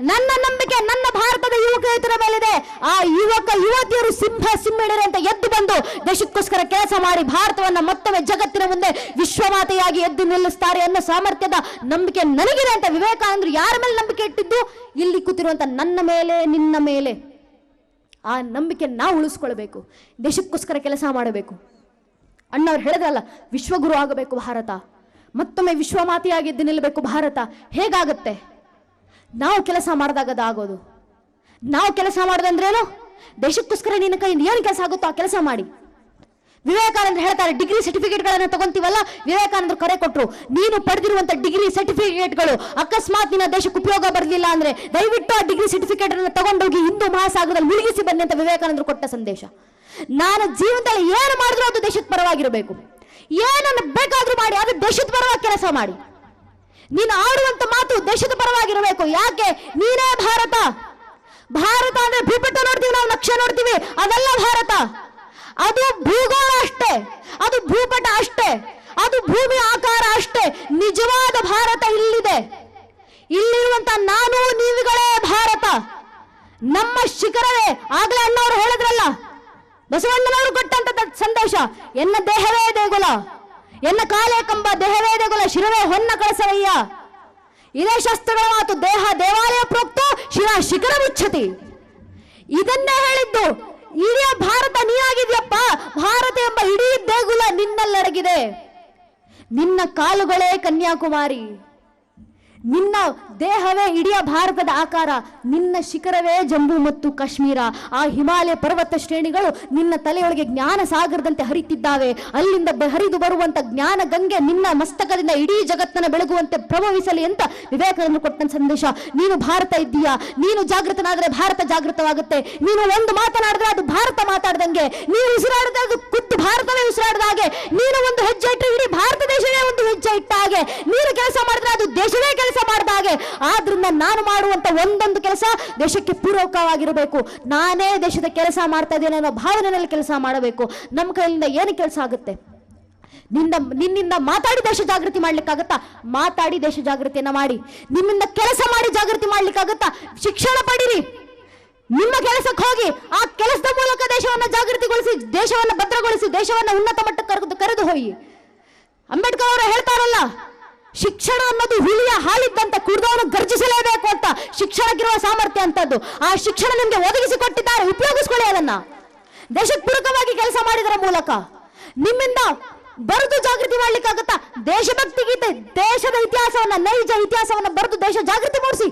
ನನ್ನ ನಂಬಿಕೆ ನನ್ನ ಭಾರತದ ಯುವಕರ ಮೇಲಿದೆ. ಆ ಯುವತಿಯರು ಸಿಂಹಿಣಿರೆ ಅಂತ ಎದ್ದು ಬಂದು ದೇಶಕ್ಕೋಸ್ಕರ ಕೆಲಸ ಮಾಡಿ ಭಾರತವನ್ನ ಮತ್ತೊಮ್ಮೆ ಜಗತ್ತಿನ ಮುಂದೆ ವಿಶ್ವಮಾತೆಯಾಗಿ ಎದ್ದು ನಿಲ್ಲಿಸ್ತಾರೆ ಅನ್ನೋ ಸಾಮರ್ಥ್ಯದ ನಂಬಿಕೆ ನನಗಿದೆ ಅಂತ ವಿವೇಕಾನಂದರು ಯಾರ ಮೇಲೆ ನಂಬಿಕೆ ಇಟ್ಟಿದ್ದು? ಇಲ್ಲಿ ಕೂತಿರುವಂತ ನನ್ನ ಮೇಲೆ, ನಿನ್ನ ಮೇಲೆ. ಆ ನಂಬಿಕೆ ನಾವು ಉಳಿಸ್ಕೊಳ್ಬೇಕು, ದೇಶಕ್ಕೋಸ್ಕರ ಕೆಲಸ ಮಾಡಬೇಕು. ಅಣ್ಣವ್ರು ಹೇಳಿದ್ರಲ್ಲ, ವಿಶ್ವಗುರು ಆಗಬೇಕು ಭಾರತ, ಮತ್ತೊಮ್ಮೆ ವಿಶ್ವಮಾತೆಯಾಗಿ ಎದ್ದು ನಿಲ್ಲಬೇಕು ಭಾರತ. ಹೇಗಾಗುತ್ತೆ? ನಾವು ಕೆಲಸ ಮಾಡಿದಾಗ ಆಗೋದು. ನಾವು ಕೆಲಸ ಮಾಡೋದಂದ್ರೇನು? ದೇಶಕ್ಕೋಸ್ಕರ ನಿನ್ನ ಕೈಯಿಂದ ಏನು ಕೆಲಸ ಆಗುತ್ತೋ ಆ ಕೆಲಸ ಮಾಡಿ. ವಿವೇಕಾನಂದರು ಹೇಳ್ತಾರೆ, ಡಿಗ್ರಿ ಸರ್ಟಿಫಿಕೇಟ್ಗಳನ್ನು ತಗೊಂತೀವಲ್ಲ, ವಿವೇಕಾನಂದರು ಕರೆ ಕೊಟ್ಟರು, ನೀನು ಪಡೆದಿರುವಂತ ಡಿಗ್ರಿ ಸರ್ಟಿಫಿಕೇಟ್ಗಳು ಅಕಸ್ಮಾತ್ ನಿನ್ನ ದೇಶಕ್ಕೆ ಉಪಯೋಗ ಬರಲಿಲ್ಲ ಅಂದ್ರೆ ದಯವಿಟ್ಟು ಆ ಡಿಗ್ರಿ ಸರ್ಟಿಫಿಕೇಟ್ ಅನ್ನು ತಗೊಂಡೋಗಿ ಹಿಂದೂ ಮಹಾಸಾಗರದಲ್ಲಿ ಮುಳುಗಿಸಿ ಬನ್ನಿ ಅಂತ ವಿವೇಕಾನಂದರು ಕೊಟ್ಟ ಸಂದೇಶ. ನಾನು ಜೀವನದಲ್ಲಿ ಏನು ಮಾಡಿದ್ರು ಅದು ದೇಶಕ್ಕೆ ಪರವಾಗಿರಬೇಕು. ಏನನ್ನು ಬೇಕಾದ್ರೂ ಮಾಡಿ, ಅದು ದೇಶದ ಪರವಾಗಿ ಕೆಲಸ ಮಾಡಿ. ನೀನು ಆಡುವಂತ ಮಾತು ದೇಶದ ಪರವಾಗಿರಬೇಕು. ಯಾಕೆ? ನೀನೇ ಭಾರತ. ಭಾರತ ಅಂದ್ರೆ ಭೂಪಟ ನೋಡ್ತೀವಿ ನಾವು, ನಕ್ಷೆ ನೋಡ್ತೀವಿ, ಅದೆಲ್ಲ ಭಾರತ. ಅದು ಭೂಗೋಳ ಅಷ್ಟೇ, ಅದು ಭೂಪಟ ಅಷ್ಟೇ, ಅದು ಭೂಮಿ ಆಕಾರ ಅಷ್ಟೇ. ನಿಜವಾದ ಭಾರತ ಇಲ್ಲಿದೆ. ಇಲ್ಲಿರುವಂತ ನಾನು ನೀವುಗಳೇ ಭಾರತ. ನಮ್ಮ ಶಿಖರವೇ. ಆಗ್ಲೇ ಅಣ್ಣವರು ಹೇಳಿದ್ರಲ್ಲ, ಬಸವಣ್ಣನವರು ಕೊಟ್ಟಂತ ಸಂದೇಶ, ಎನ್ನ ದೇಹವೇ ದೇಗುಲ, ಎನ್ನ ಕಾಲೇ ಕಂಬ, ದೇಹವೇ ದೇಗುಲ, ಶಿರವೇ ಹೊನ್ನ ಕಳಸವಯ್ಯ. ಇದೇ ಶಾಸ್ತ್ರಗಳ ಮಾತು. ದೇಹ ದೇವಾಲಯ ಪ್ರೋಕ್ತ, ಶಿರ ಶಿಖರ ಮುಚ್ಚತಿ. ಇದನ್ನೇ ಹೇಳಿದ್ದು. ಇಡೀ ಭಾರತ ನೀನಾಗಿದ್ಯಪ್ಪ. ಭಾರತ ಎಂಬ ಇಡೀ ದೇಗುಲ ನಿನ್ನಲ್ಲಡಗಿದೆ. ನಿನ್ನ ಕಾಲುಗಳೇ ಕನ್ಯಾಕುಮಾರಿ, ನಿನ್ನ ದೇಹವೇ ಇಡೀ ಭಾರತದ ಆಕಾರ, ನಿನ್ನ ಶಿಖರವೇ ಜಮ್ಮು ಮತ್ತು ಕಾಶ್ಮೀರ. ಆ ಹಿಮಾಲಯ ಪರ್ವತ ಶ್ರೇಣಿಗಳು ನಿನ್ನ ತಲೆಯೊಳಗೆ ಜ್ಞಾನ ಸಾಗರದಂತೆ ಹರಿತಿದ್ದಾವೆ. ಅಲ್ಲಿಂದ ಹರಿದು ಬರುವಂತ ಜ್ಞಾನ ಗಂಗೆ ನಿನ್ನ ಮಸ್ತಕದಿಂದ ಇಡೀ ಜಗತ್ತನ್ನು ಬೆಳಗುವಂತೆ ಪ್ರಭವಿಸಲಿ ಅಂತ ವಿವೇಕಾನಂದರು ಕೊಟ್ಟ ಸಂದೇಶ. ನೀನು ಭಾರತ ಇದ್ದೀಯಾ? ನೀನು ಜಾಗೃತನಾದ್ರೆ ಭಾರತ ಜಾಗೃತವಾಗುತ್ತೆ. ನೀನು ಒಂದು ಮಾತನಾಡಿದ್ರೆ ಅದು ಭಾರತ ಮಾತಾಡ್ದಂಗೆ, ನೀನು ಉಸಿರಾಡಿದ್ರೆ ಅದು ಖುದ್ದು ಭಾರತವೇ ಉಸಿರಾಡಿದ ಹಾಗೆ, ನೀನು ಒಂದು ಹೆಜ್ಜೆ ಇಟ್ಟರೆ ಇಡೀ ಭಾರತ ದೇಶವೇ ಒಂದು ಹೆಜ್ಜೆ ಇಟ್ಟ ಹಾಗೆ, ನೀನು ಕೆಲಸ ಮಾಡಿದ್ರೆ ಅದು ದೇಶವೇ ಕೆಲಸ ಮಾಡಿದ ಹಾಗೆ. ಆದ್ರಿಂದ ನಾನು ಮಾಡುವಂತ ಒಂದೊಂದು ಕೆಲಸ ದೇಶಕ್ಕೆ ಪೂರಕವಾಗಿರಬೇಕು. ನಾನೇ ದೇಶದ ಕೆಲಸ ಮಾಡ್ತಾ ಇದ್ದೇನೆ ಅನ್ನೋ ಭಾವನೆಯಲ್ಲಿ ಕೆಲಸ ಮಾಡಬೇಕು. ನಮ್ಮ ಕೈಯಿಂದ ಏನು ಕೆಲಸ ಆಗುತ್ತೆ? ನಿನ್ನಿಂದ ಮಾತಾಡಿ ದೇಶ ಜಾಗೃತಿ ಮಾಡ್ಲಿಕ್ಕಾಗತ್ತಾ? ಮಾತಾಡಿ ದೇಶ ಜಾಗೃತಿಯನ್ನ ಮಾಡಿ. ನಿಮ್ಮಿಂದ ಕೆಲಸ ಮಾಡಿ ಜಾಗೃತಿ ಮಾಡ್ಲಿಕ್ಕಾಗತ್ತಾ? ಶಿಕ್ಷಣ ಪಡೀರಿ, ನಿಮ್ಮ ಕೆಲಸಕ್ಕೆ ಹೋಗಿ ಆ ಕೆಲಸದ ಮೂಲಕ ದೇಶವನ್ನ ಜಾಗೃತಿಗೊಳಿಸಿ, ದೇಶವನ್ನ ಭದ್ರಗೊಳಿಸಿ, ದೇಶವನ್ನ ಉನ್ನತ ಮಟ್ಟಕ್ಕೆ ಕರೆದು ಹೋಗಿ. ಅಂಬೇಡ್ಕರ್ ಅವರು ಹೇಳ್ತಾರಲ್ಲ, ಶಿಕ್ಷಣ ಅನ್ನೋದು ಹುಲಿಯ ಹಾಲಿದ್ದಂತ, ಕುಡಿದವನು ಗರ್ಜಿಸಲೇಬೇಕು ಅಂತ. ಶಿಕ್ಷಣಕ್ಕಿರುವ ಸಾಮರ್ಥ್ಯ ಅಂತದ್ದು. ಆ ಶಿಕ್ಷಣ ನಿಮ್ಗೆ ಒದಗಿಸಿಕೊಟ್ಟಿದ್ದಾರೆ, ಉಪಯೋಗಿಸ್ಕೊಳ್ಳಿ ಅದನ್ನ. ದೇಶಕ್ಕೆ ಪೂರಕವಾಗಿ ಕೆಲಸ ಮಾಡಿದರ ಮೂಲಕ ನಿಮ್ಮಿಂದ ಬರೆದು ಜಾಗೃತಿ ಮಾಡ್ಲಿಕ್ಕಾಗತ್ತಾ? ದೇಶಭಕ್ತಿ ಗೀತೆ, ದೇಶದ ಇತಿಹಾಸವನ್ನ, ನೈಜ ಇತಿಹಾಸವನ್ನ ಬರೆದು ದೇಶ ಜಾಗೃತಿ ಮೂಡಿಸಿ.